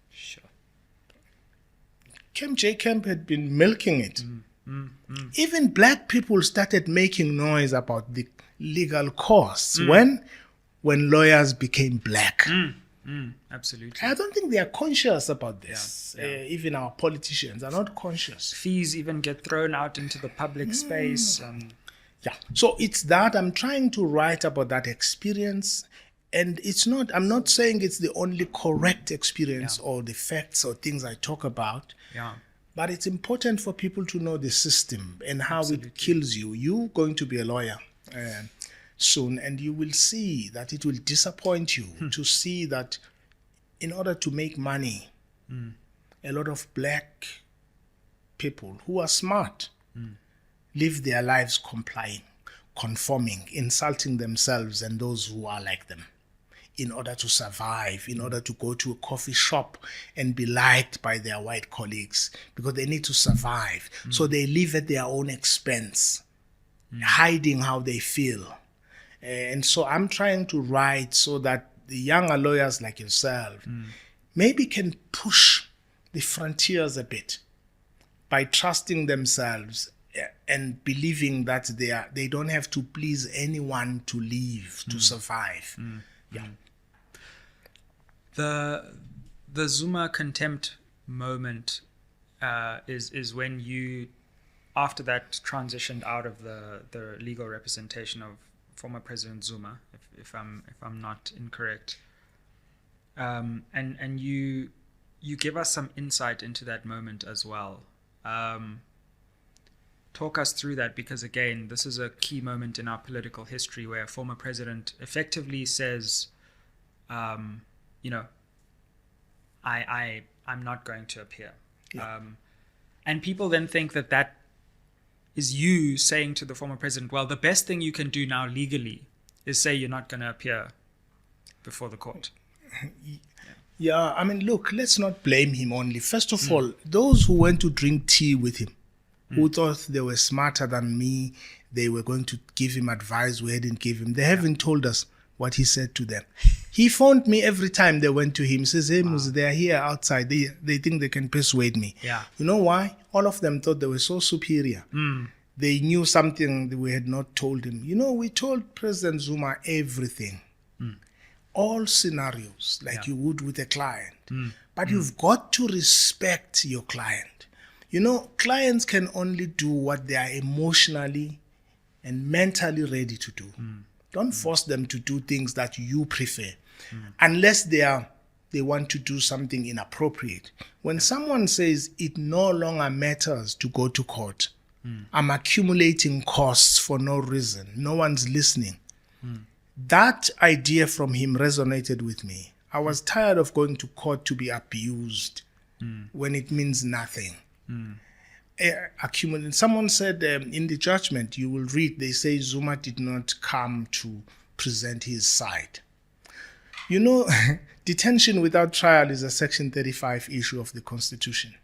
Sure. Kemp had been milking it. Even black people started making noise about the legal costs when lawyers became black. Absolutely. I don't think they are conscious about this. Even our politicians are not conscious. Fees even get thrown out into the public space. Yeah. So it's that I'm trying to write about that experience. And I'm not saying it's the only correct experience or the facts or things I talk about. Yeah. But it's important for people to know the system and how it kills you. You're going to be a lawyer soon, and you will see that it will disappoint you to see that in order to make money, a lot of black people who are smart live their lives complying, conforming, insulting themselves and those who are like them in order to survive, in order to go to a coffee shop and be liked by their white colleagues because they need to survive. So they live at their own expense, hiding how they feel. And so I'm trying to write so that the younger lawyers like yourself maybe can push the frontiers a bit by trusting themselves and believing that they don't have to please anyone to live, to survive. The Zuma contempt moment is when you, after that, transitioned out of the legal representation of former President Zuma, if I'm not incorrect, and you give us some insight into that moment as well. Talk us through that, because again, this is a key moment in our political history where a former president effectively says, I'm not going to appear. And people then think that is you saying to the former president, well, the best thing you can do now legally is say you're not going to appear before the court. Yeah, I mean, look, let's not blame him only. First of all, those who went to drink tea with him, who thought they were smarter than me, they were going to give him advice we hadn't given him. They haven't told us what he said to them. He phoned me every time they went to him. He says, hey, Mus, they are here outside. They think they can persuade me. Yeah. You know why? All of them thought they were so superior. They knew something that we had not told him. You know, we told President Zuma everything. all scenarios like Yeah. you would with a client. But you've got to respect your client. You know, clients can only do what they are emotionally and mentally ready to do. Don't force them to do things that you prefer, unless they want to do something inappropriate. When someone says it no longer matters to go to court, I'm accumulating costs for no reason, no one's listening. That idea from him resonated with me. I was tired of going to court to be abused when it means nothing. Someone said in the judgment, you will read, they say Zuma did not come to present his side. You know, detention without trial is a Section 35 issue of the Constitution.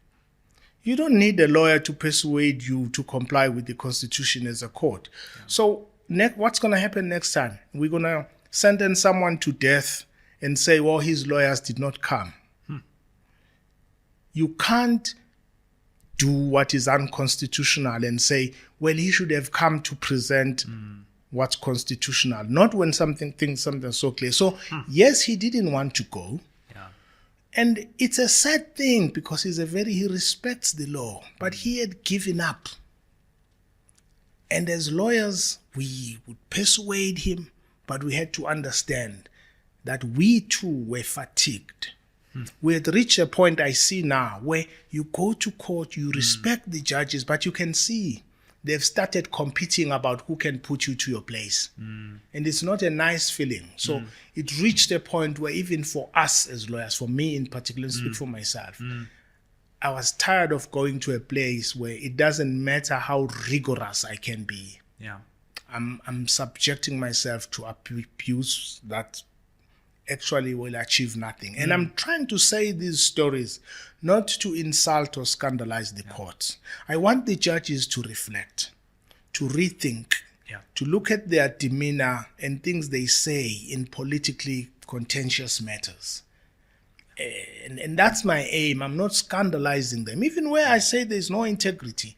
You don't need a lawyer to persuade you to comply with the Constitution as a court. Yeah. So what's going to happen next time? We're going to sentence someone to death and say, well, his lawyers did not come. You can't do what is unconstitutional and say, well, he should have come to present what's constitutional, not when something so clear. So, yes, he didn't want to go. Yeah. And it's a sad thing because he respects the law, but he had given up. And as lawyers, we would persuade him, but we had to understand that we too were fatigued. We had reached a point I see now where you go to court, you respect the judges, but you can see they've started competing about who can put you to your place. And it's not a nice feeling. So it reached a point where even for us as lawyers, for me in particular, speak for myself, I was tired of going to a place where it doesn't matter how rigorous I can be. Yeah. I'm subjecting myself to abuse that actually will achieve nothing. And I'm trying to say these stories not to insult or scandalize the courts. I want the judges to reflect, to rethink, to look at their demeanor and things they say in politically contentious matters. And that's my aim. I'm not scandalizing them. Even where I say there's no integrity,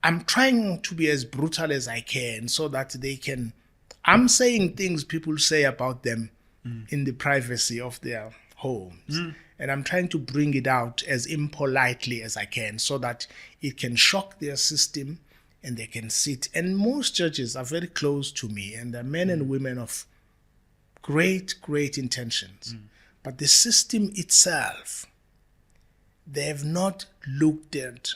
I'm trying to be as brutal as I can so that they can... I'm saying things people say about them in the privacy of their homes. And I'm trying to bring it out as impolitely as I can so that it can shock their system and they can sit. And most judges are very close to me, and they're men and women of great, great intentions. But the system itself, they have not looked at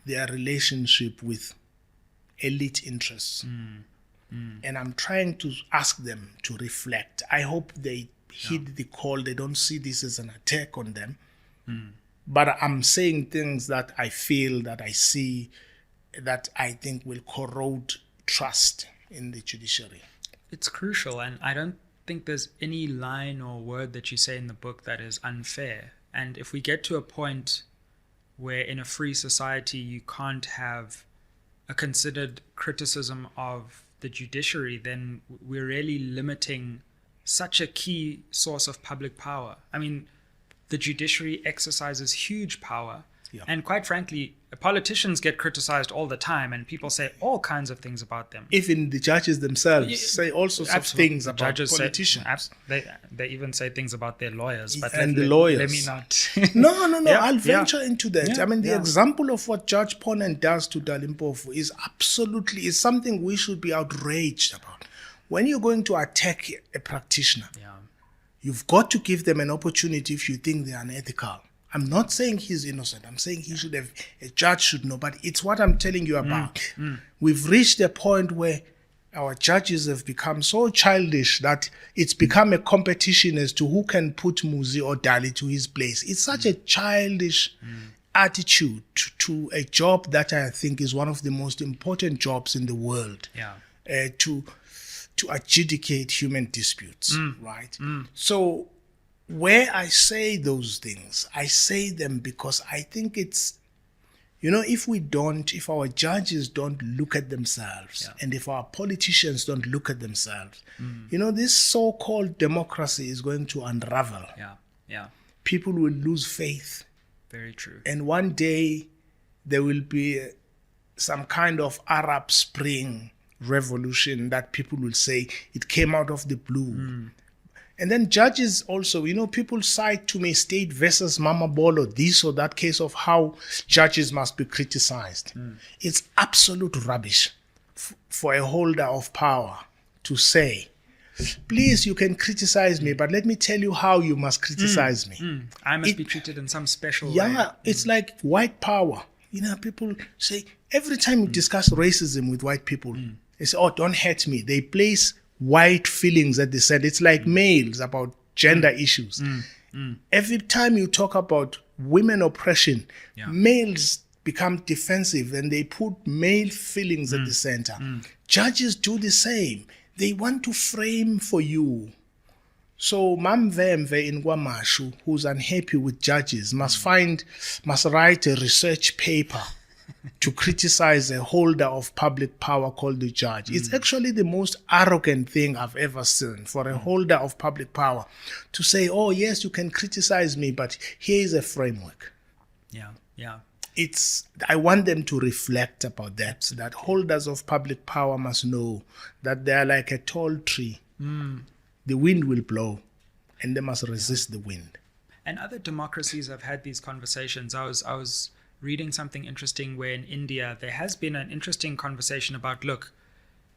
their relationship with elite interests. And I'm trying to ask them to reflect. I hope they heed the call. They don't see this as an attack on them. But I'm saying things that I feel, that I see, that I think will corrode trust in the judiciary. It's crucial, and I don't think there's any line or word that you say in the book that is unfair. And if we get to a point where in a free society you can't have a considered criticism of the judiciary, then we're really limiting such a key source of public power. I mean, the judiciary exercises huge power. And quite frankly, politicians get criticized all the time, and people say all kinds of things about them. Even the judges themselves say all sorts of things about politicians. They even say things about their lawyers. But and the lawyers. Let me not. No. I'll venture into that. I mean, the example of what Judge Ponen does to Dalimpofu is something we should be outraged about. When you're going to attack a practitioner, you've got to give them an opportunity if you think they're unethical. I'm not saying he's innocent. I'm saying a judge should know, but it's what I'm telling you about. We've reached a point where our judges have become so childish that it's become a competition as to who can put Muzi or Dali to his place. It's such a childish attitude to a job that I think is one of the most important jobs in the world. To adjudicate human disputes, right? So where I say those things, I say them because I think it's, if our judges don't look at themselves and if our politicians don't look at themselves, this so-called democracy is going to unravel. People will lose faith. Very true. And one day there will be some kind of Arab Spring revolution that people will say it came out of the blue. And then judges also, people cite to me State versus Mama Bolo, this or that case of how judges must be criticized. It's absolute rubbish for a holder of power to say, please, you can criticize me, but let me tell you how you must criticize me. I must be treated in some special way. Yeah, it's like white power. People say, every time you discuss racism with white people, they say, oh, don't hurt me. They place white feelings at the center. It's like males about gender issues. Every time you talk about women oppression, males become defensive and they put male feelings at the center. Judges do the same. They want to frame for you. So Mamvemve in Kwamashu, who's unhappy with judges, must write a research paper to criticize a holder of public power called the judge. It's actually the most arrogant thing I've ever seen for a holder of public power to say, oh, yes, you can criticize me, but here is a framework. Yeah. I want them to reflect about that holders of public power must know that they are like a tall tree. The wind will blow, and they must resist the wind. And other democracies have had these conversations. I was reading something interesting where in India there has been an interesting conversation about, look,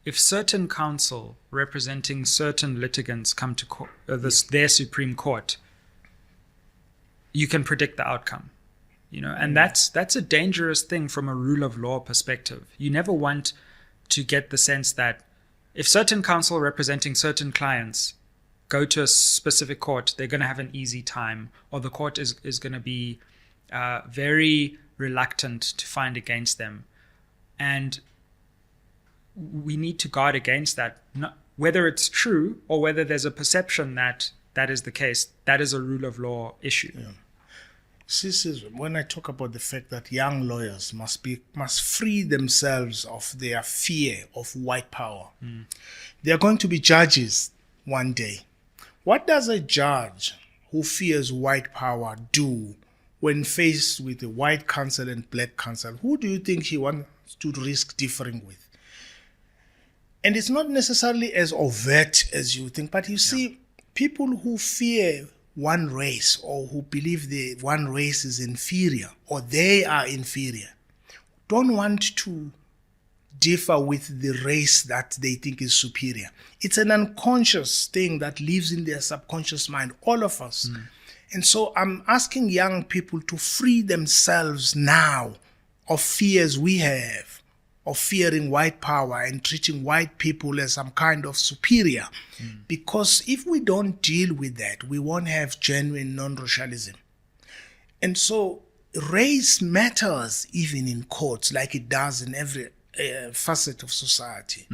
if certain counsel representing certain litigants come to court, their Supreme Court, you can predict the outcome. And that's a dangerous thing from a rule of law perspective. You never want to get the sense that if certain counsel representing certain clients go to a specific court, they're going to have an easy time, or the court is going to be very reluctant to find against them. And we need to guard against that. Whether it's true or whether there's a perception that that is the case, that is a rule of law issue. Yeah. When I talk about the fact that young lawyers must free themselves of their fear of white power. They are going to be judges one day. What does a judge who fears white power do when faced with a white counsel and black counsel? Who do you think he wants to risk differing with? And it's not necessarily as overt as you think, but you see, people who fear one race or who believe the one race is inferior or they are inferior don't want to differ with the race that they think is superior. It's an unconscious thing that lives in their subconscious mind, all of us. And so I'm asking young people to free themselves now of fears we have of fearing white power and treating white people as some kind of superior. Because if we don't deal with that, we won't have genuine non-racialism. And so race matters even in courts like it does in every facet of society.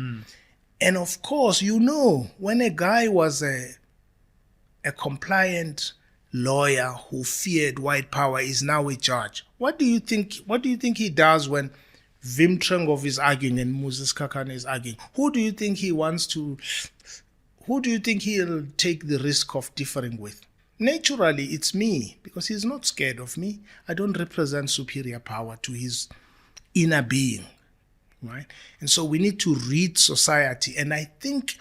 And of course, when a guy was a compliant lawyer who feared white power is now a judge, what do you think he does when Wim Trengov is arguing and Moses Kakane is arguing? Who do you think he'll take the risk of differing with? Naturally, it's me, because he's not scared of me. I don't represent superior power to his inner being, right? And so we need to read society. And I think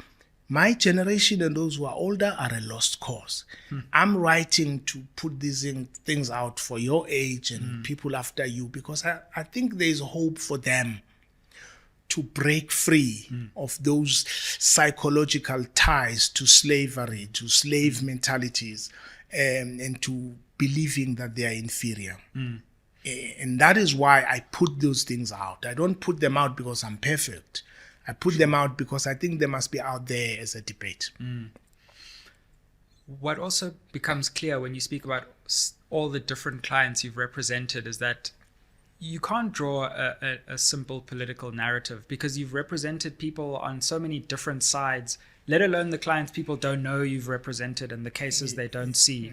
my generation and those who are older are a lost cause. I'm writing to put these things out for your age and people after you, because I think there's hope for them to break free of those psychological ties to slavery, to slave mentalities, and to believing that they are inferior. And that is why I put those things out. I don't put them out because I'm perfect. I put them out because I think they must be out there as a debate. What also becomes clear when you speak about all the different clients you've represented is that you can't draw a simple political narrative, because you've represented people on so many different sides, let alone the clients people don't know you've represented and the cases they don't see.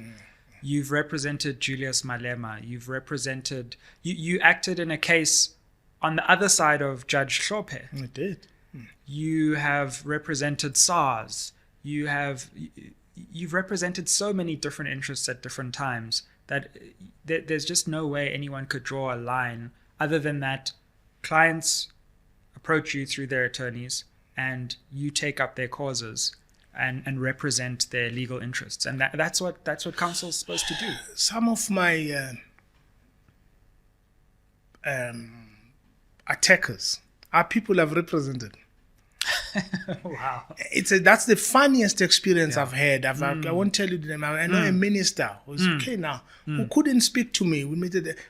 You've represented Julius Malema. You've represented... You acted in a case on the other side of Judge Hlophe. I did. You have represented SARS. You've represented so many different interests at different times that there's just no way anyone could draw a line other than that clients approach you through their attorneys and you take up their causes. and represent their legal interests. And that's what council's supposed to do. Some of my attackers are people I've represented. Wow. That's the funniest experience I've had. I won't tell you the name. I know a minister who's okay now, who couldn't speak to me.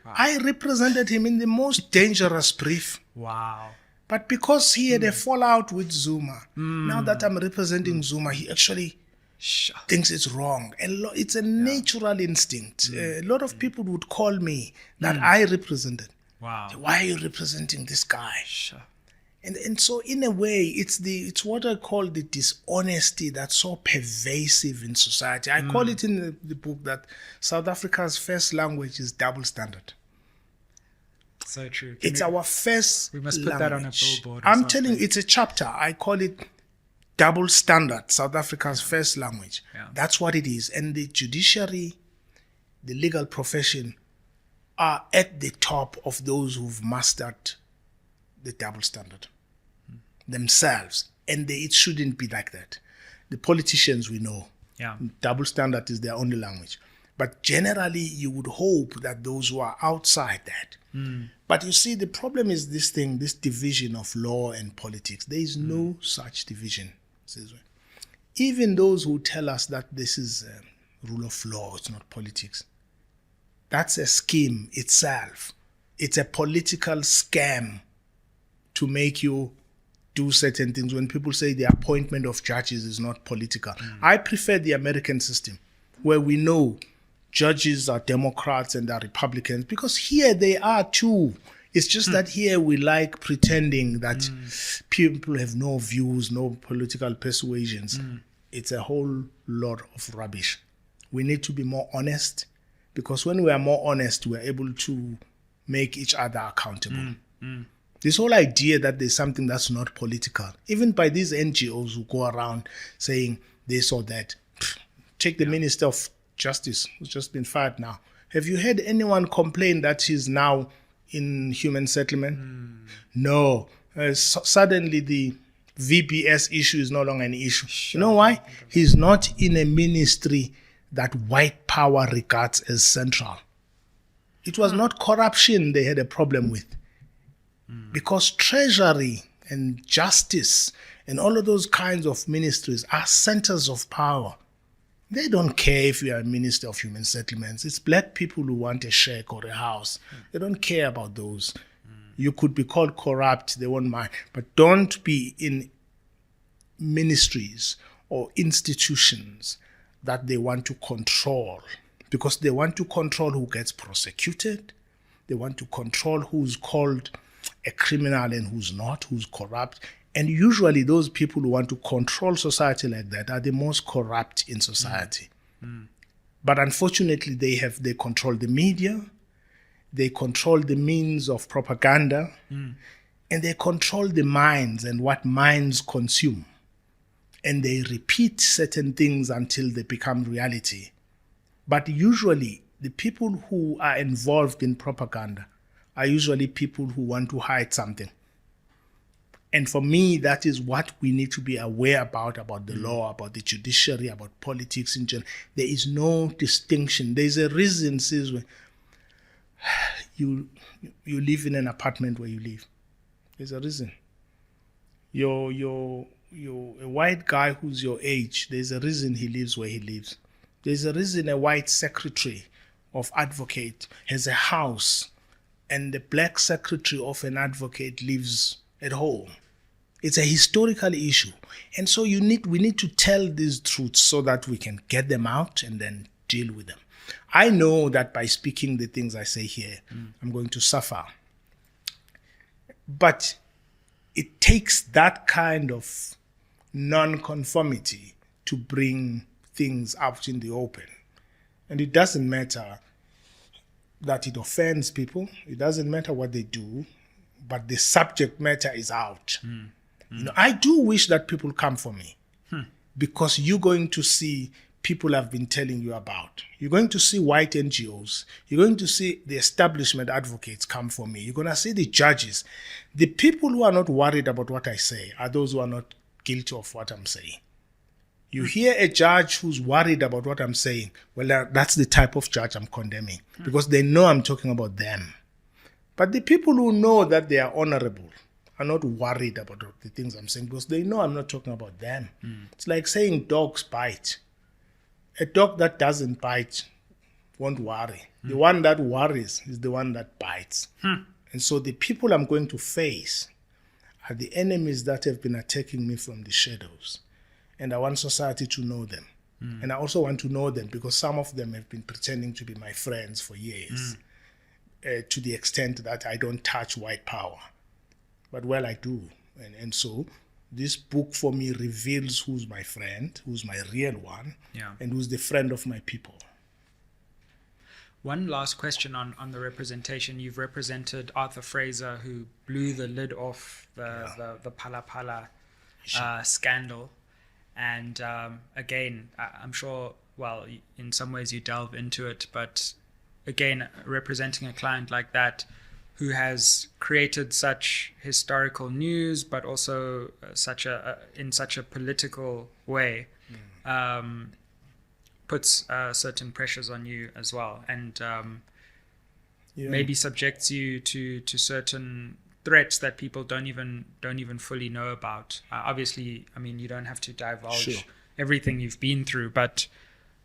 I represented him in the most dangerous brief. Wow. But because he had a fallout with Zuma, now that I'm representing Zuma, he actually thinks it's wrong. It's a natural instinct. A lot of people would call me that I represented. Wow. Why are you representing this guy? Sure. And so in a way, it's what I call the dishonesty that's so pervasive in society. I call it in the book that South Africa's first language is double standard. So true. It's our first We must put that on a billboard. I'm telling you, it's a chapter. I call it double standard, South Africa's first language. Yeah. That's what it is. And the judiciary, the legal profession are at the top of those who've mastered the double standard themselves. And it shouldn't be like that. The politicians, we know, double standard is their only language. But generally, you would hope that those who are outside that. But you see, the problem is this division of law and politics. There is no such division. Even those who tell us that this is rule of law, it's not politics. That's a scheme itself. It's a political scam to make you do certain things. When people say the appointment of judges is not political, I prefer the American system where we know judges are Democrats and are Republicans, because here they are too. It's just that here we like pretending that people have no views, no political persuasions. It's a whole lot of rubbish. We need to be more honest, because when we are more honest, we are able to make each other accountable. This whole idea that there's something that's not political, even by these NGOs who go around saying this or that. Take the Minister of Justice, who's just been fired now. Have you heard anyone complain that he's now in human settlement? No. Suddenly the VBS issue is no longer an issue. Sure. You know why? He's not in a ministry that white power regards as central. It was not corruption they had a problem with. Because treasury and justice and all of those kinds of ministries are centers of power. They don't care if you are a minister of human settlements. It's black people who want a shack or a house. They don't care about those. You could be called corrupt, they won't mind. But don't be in ministries or institutions that they want to control. Because they want to control who gets prosecuted. They want to control who's called a criminal and who's not, who's corrupt. And usually those people who want to control society like that are the most corrupt in society. But unfortunately, they control the media, they control the means of propaganda, and they control the minds and what minds consume. And they repeat certain things until they become reality. But usually, the people who are involved in propaganda are usually people who want to hide something. And for me, that is what we need to be aware about the law, about the judiciary, about politics in general. There is no distinction. There's a reason, Sizwe, you live in an apartment where you live. There's a reason. You're a white guy who's your age. There's a reason he lives where he lives. There's a reason a white secretary of advocate has a house and the black secretary of an advocate lives at home. It's a historical issue. And so we need to tell these truths so that we can get them out and then deal with them. I know that by speaking the things I say here, I'm going to suffer. But it takes that kind of non-conformity to bring things out in the open. And it doesn't matter that it offends people. It doesn't matter what they do, but the subject matter is out. You know, I do wish that people come for me because you're going to see people I've been telling you about. You're going to see white NGOs. You're going to see the establishment advocates come for me. You're going to see the judges. The people who are not worried about what I say are those who are not guilty of what I'm saying. You hear a judge who's worried about what I'm saying. Well, that's the type of judge I'm condemning because they know I'm talking about them. But the people who know that they are honorable are not worried about the things I'm saying because they know I'm not talking about them. It's like saying dogs bite. A dog that doesn't bite won't worry. The one that worries is the one that bites. And so the people I'm going to face are the enemies that have been attacking me from the shadows. And I want society to know them. And I also want to know them because some of them have been pretending to be my friends for years, to the extent that I don't touch white power. But well, I do. And so this book for me reveals who's my friend, who's my real one, and who's the friend of my people. One last question on the representation. You've represented Arthur Fraser, who blew the lid off the Phala Phala scandal. And again, I'm sure, well, in some ways you delve into it, but again, representing a client like that who has created such historical news, but also in such a political way, puts certain pressures on you as well, and maybe subjects you to certain threats that people don't even fully know about. Obviously, I mean, you don't have to divulge everything you've been through, but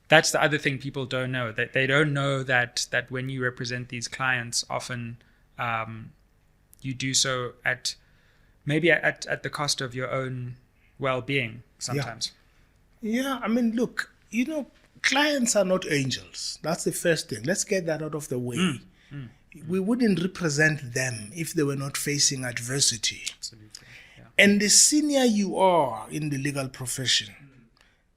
that's the other thing people don't know. That they don't know that when you represent these clients, often you do so at the cost of your own well-being sometimes. Yeah, I mean, look, clients are not angels. That's the first thing. Let's get that out of the way. We wouldn't represent them if they were not facing adversity. Absolutely. Yeah. And the senior you are in the legal profession,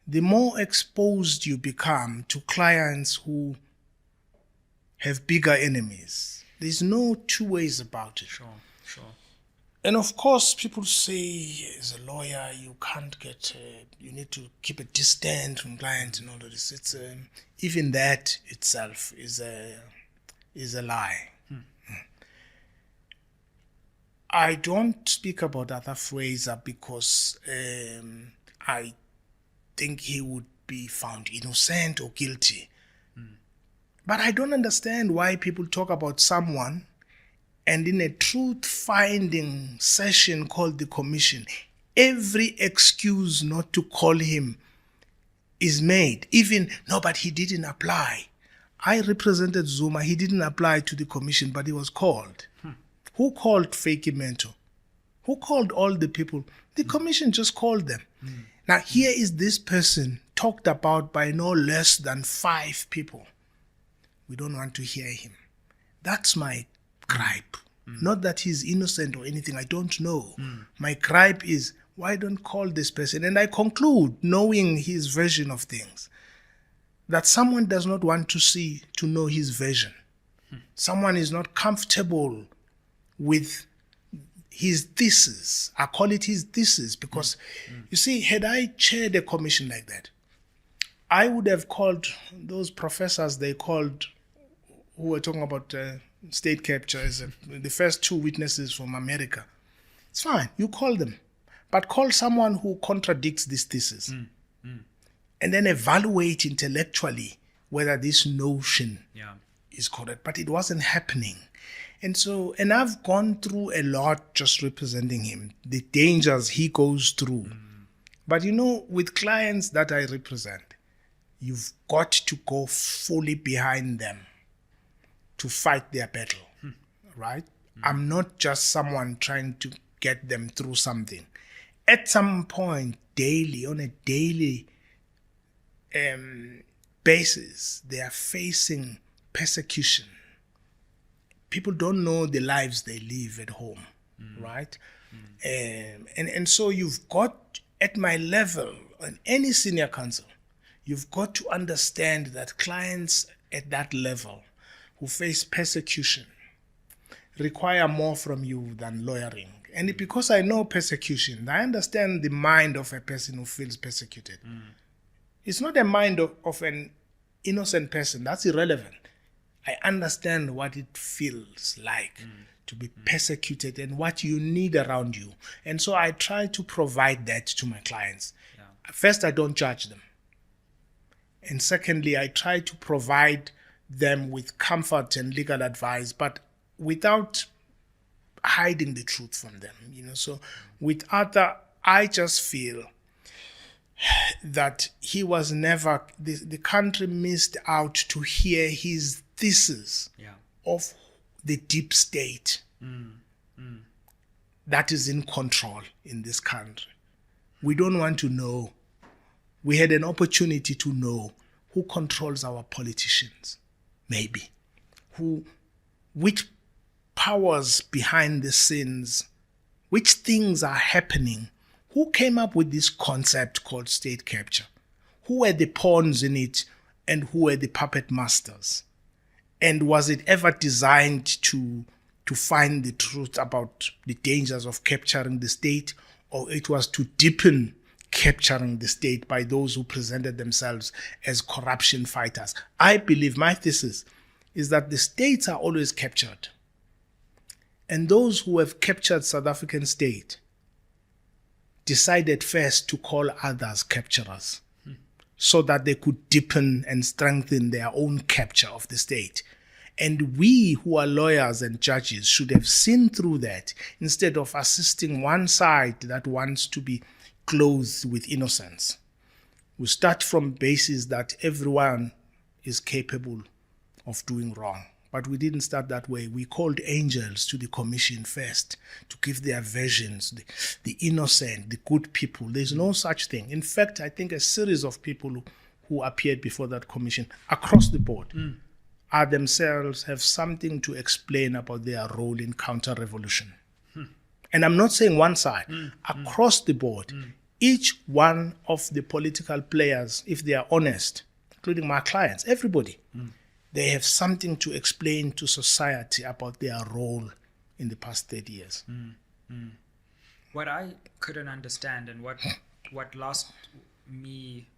the more exposed you become to clients who have bigger enemies. There's no two ways about it. Sure. And of course, people say, as a lawyer, you can't you need to keep a distance from clients and all of this. It's even that itself is a lie. I don't speak about Arthur Fraser because I think he would be found innocent or guilty. But I don't understand why people talk about someone and in a truth-finding session called the commission, every excuse not to call him is made. Even, no, but he didn't apply. I represented Zuma. He didn't apply to the commission, but he was called. Who called Fakey Mento? Who called all the people? The commission just called them. Now, here is this person talked about by no less than 5 people. We don't want to hear him. That's my gripe. Not that he's innocent or anything. I don't know. My gripe is, why don't call this person? And I conclude, knowing his version of things, that someone does not want to know his version. Someone is not comfortable with his thesis. I call it his thesis because, you see, had I chaired a commission like that, I would have called those professors they called who were talking about state capture as the first 2 witnesses from America. It's fine, you call them. But call someone who contradicts this thesis. And then evaluate intellectually whether this notion is correct. But it wasn't happening. And I've gone through a lot just representing him, the dangers he goes through. But with clients that I represent, you've got to go fully behind them to fight their battle, right? I'm not just someone trying to get them through something. At some point, on a daily basis, they are facing persecution. People don't know the lives they live at home, right? And so you've got, at my level, on any senior counsel, you've got to understand that clients at that level who face persecution require more from you than lawyering. And because I know persecution, I understand the mind of a person who feels persecuted. It's not a mind of an innocent person. That's irrelevant. I understand what it feels like to be persecuted and what you need around you. And so I try to provide that to my clients. first, I don't judge them. And secondly, I try to provide them with comfort and legal advice, but without hiding the truth from them. So with Arthur, I just feel that he was never, the country missed out to hear his thesis of the deep state that is in control in this country. We don't want to know. We had an opportunity to know who controls our politicians, maybe. Which powers behind the scenes, which things are happening. Who came up with this concept called state capture? Who were the pawns in it, and who were the puppet masters? And was it ever designed to find the truth about the dangers of capturing the state, or it was to deepen capturing the state by those who presented themselves as corruption fighters? I believe, my thesis is that the states are always captured. And those who have captured South African state decided first to call others capturers so that they could deepen and strengthen their own capture of the state. And we who are lawyers and judges should have seen through that instead of assisting one side that wants to be clothed with innocence. We start from basis that everyone is capable of doing wrong. But we didn't start that way. We called angels to the commission first to give their versions, the innocent, the good people. There's no such thing. In fact, I think a series of people who appeared before that commission across the board are themselves have something to explain about their role in counter-revolution. And I'm not saying one side. Across the board, each one of the political players, if they are honest, including my clients, everybody, they have something to explain to society about their role in the past 30 years. What I couldn't understand, and what lost me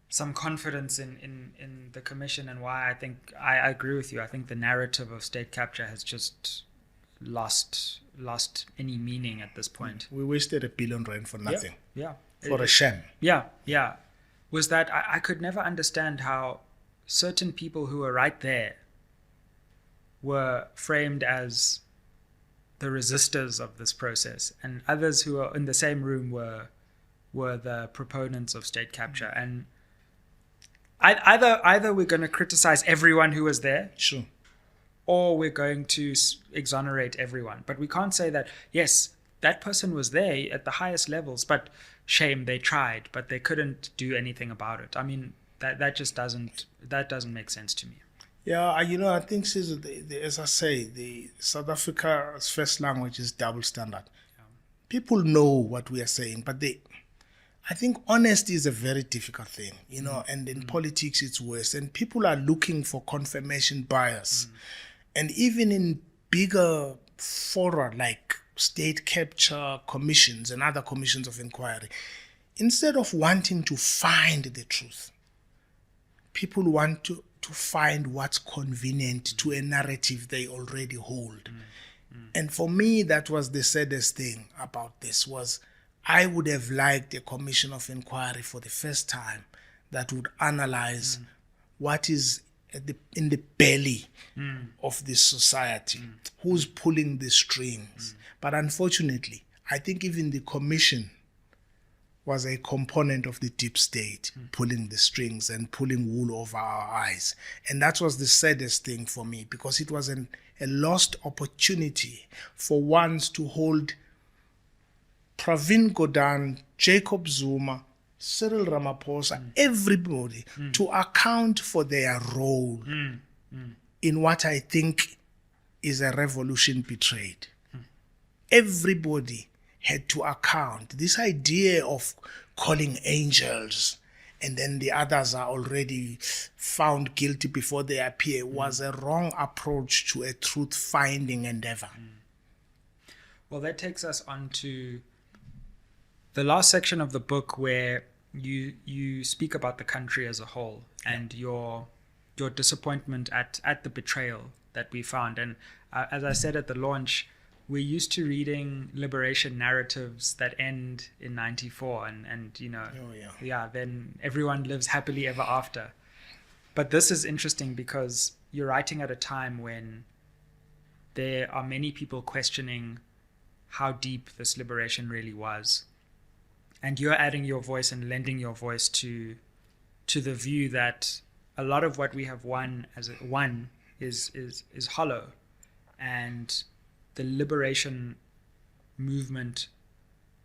some confidence in the commission, and why I think I agree with you. I think the narrative of state capture has just lost any meaning at this point. We wasted R1 billion for nothing. Yeah. For a sham. Yeah. Was that I could never understand how certain people who were right there were framed as the resistors of this process, and others who are in the same room were the proponents of state capture. And either we're going to criticize everyone who was there, sure, or we're going to exonerate everyone. But we can't say that, yes, that person was there at the highest levels, but shame, they tried, but they couldn't do anything about it. I mean, that just doesn't make sense to me. Yeah, I think, as I say, the South Africa's first language is double standard. Yeah. People know what we are saying, but I think honesty is a very difficult thing, and in politics it's worse. And people are looking for confirmation bias. And even in bigger fora like state capture commissions and other commissions of inquiry, instead of wanting to find the truth, people want to find what's convenient to a narrative they already hold. And for me, that was the saddest thing about this, was I would have liked a commission of inquiry for the first time that would analyze what is in the belly of this society, who's pulling the strings. But unfortunately, I think even the commission was a component of the deep state, pulling the strings and pulling wool over our eyes. And that was the saddest thing for me, because it was a lost opportunity for ones to hold Pravin Gordhan, Jacob Zuma, Cyril Ramaphosa, everybody to account for their role in what I think is a revolution betrayed. Everybody had to account. This idea of calling angels and then the others are already found guilty before they appear was a wrong approach to a truth-finding endeavor. Well, that takes us on to the last section of the book, where you speak about the country as a whole and your disappointment at the betrayal that we found. And as I said at the launch, we're used to reading liberation narratives that end in 94 and you know, then everyone lives happily ever after. But this is interesting because you're writing at a time when there are many people questioning how deep this liberation really was. And you're adding your voice and lending your voice to the view that a lot of what we have won is hollow. And the liberation movement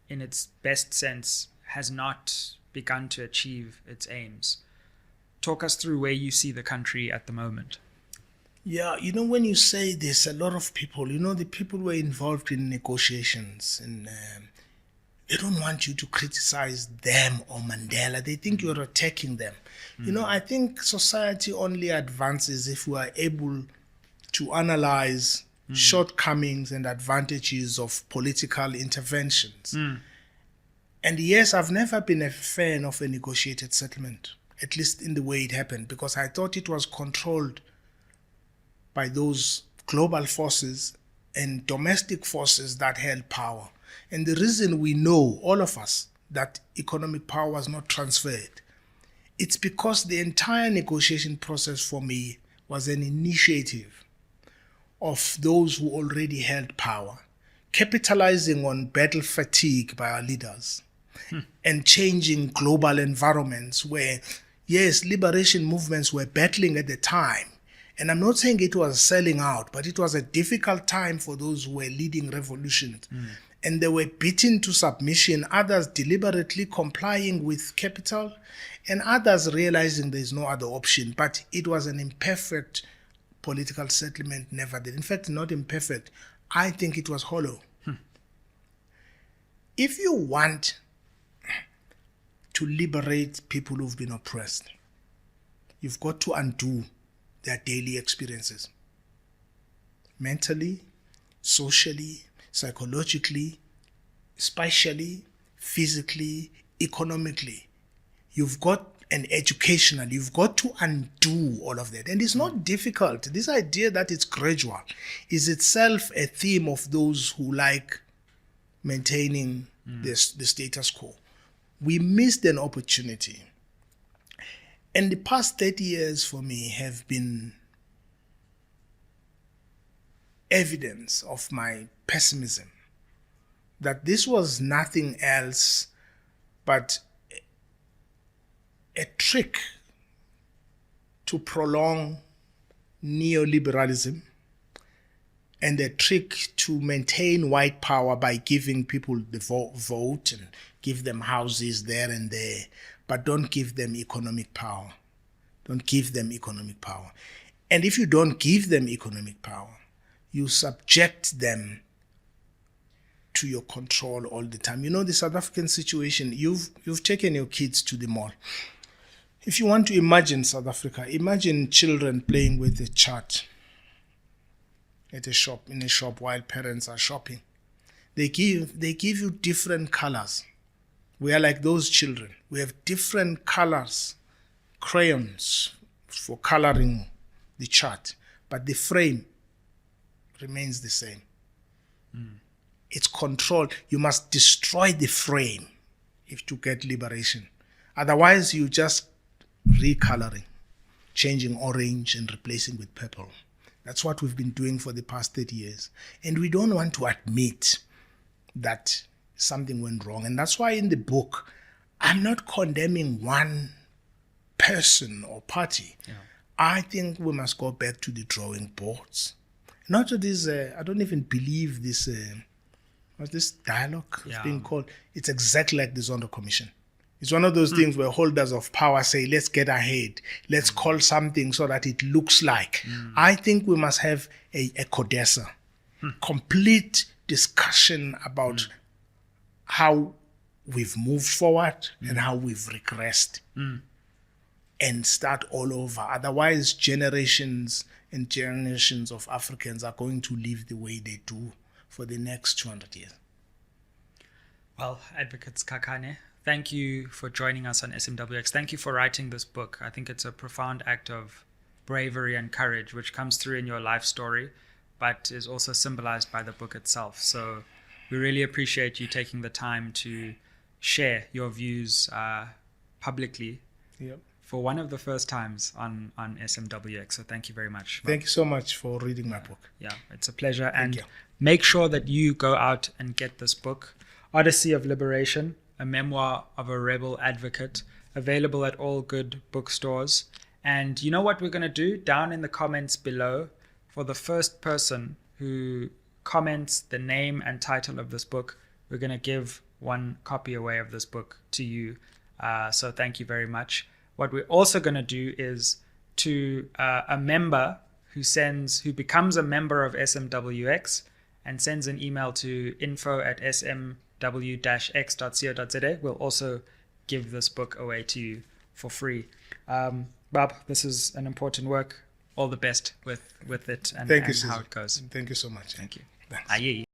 in its best sense has not begun to achieve its aims. Talk us through where you see the country at the moment. Yeah, you know, when you say this, a lot of people, you know, the people were involved in negotiations and they don't want you to criticize them or Mandela. They think you're attacking them. You know, I think society only advances if we are able to analyze shortcomings and advantages of political interventions. And yes, I've never been a fan of a negotiated settlement, at least in the way it happened, because I thought it was controlled by those global forces and domestic forces that held power. And the reason we know, all of us, that economic power was not transferred, it's because the entire negotiation process for me was an initiative of those who already held power, capitalizing on battle fatigue by our leaders and changing global environments where, yes, liberation movements were battling at the time. And I'm not saying it was selling out, but it was a difficult time for those who were leading revolutions. And they were beaten to submission, others deliberately complying with capital, and others realizing there's no other option. But it was an imperfect political settlement, never did. In fact, not imperfect. I think it was hollow. If you want to liberate people who've been oppressed, you've got to undo their daily experiences. Mentally, socially, psychologically, spatially, physically, economically. You've got, and educationally, you've got to undo all of that. And it's not difficult. This idea that it's gradual is itself a theme of those who like maintaining the status quo. We missed an opportunity. And the past 30 years for me have been evidence of my pessimism, that this was nothing else but a trick to prolong neoliberalism and a trick to maintain white power by giving people the vote and give them houses there and there, but don't give them economic power. Don't give them economic power. And if you don't give them economic power, you subject them to your control all the time. You know, the South African situation, you've taken your kids to the mall. If you want to imagine South Africa, imagine children playing with a chart in a shop while parents are shopping. They give you different colors. We are like those children. We have different colors, crayons for coloring the chart, but the frame remains the same. It's controlled. You must destroy the frame if to get liberation. Otherwise, you just recoloring, changing orange and replacing with purple. That's what we've been doing for the past 30 years. And we don't want to admit that something went wrong. And that's why in the book, I'm not condemning one person or party. Yeah. I think we must go back to the drawing boards. Not to this, I don't even believe this, what's this dialogue being called? It's exactly like the Zondo Commission. It's one of those things where holders of power say, let's get ahead. Let's call something so that it looks like. I think we must have a CODESA, complete discussion about how we've moved forward and how we've regressed and start all over. Otherwise, generations and generations of Africans are going to live the way they do for the next 200 years. Well, Advocates Kakane, thank you for joining us on SMWX. Thank you for writing this book. I think it's a profound act of bravery and courage, which comes through in your life story. but is also symbolized by the book itself. So we really appreciate you taking the time to share your views publicly for one of the first times on SMWX. So thank you very much. Thank you so much for reading my book. Yeah, it's a pleasure. Thank and you. Make sure that you go out and get this book, Odyssey of Liberation, a memoir of a rebel advocate, available at all good bookstores. And you know what we're going to do? Down in the comments below, for the first person who comments the name and title of this book, we're going to give one copy away of this book to you. So thank you very much. What we're also going to do is to a member who becomes a member of SMWX and sends an email to info@smw-x.co.za, we'll also give this book away to you for free. Bob, this is an important work. All the best with it and Thank you, how it goes. Thank you so much. Thank you. Thanks. Aye.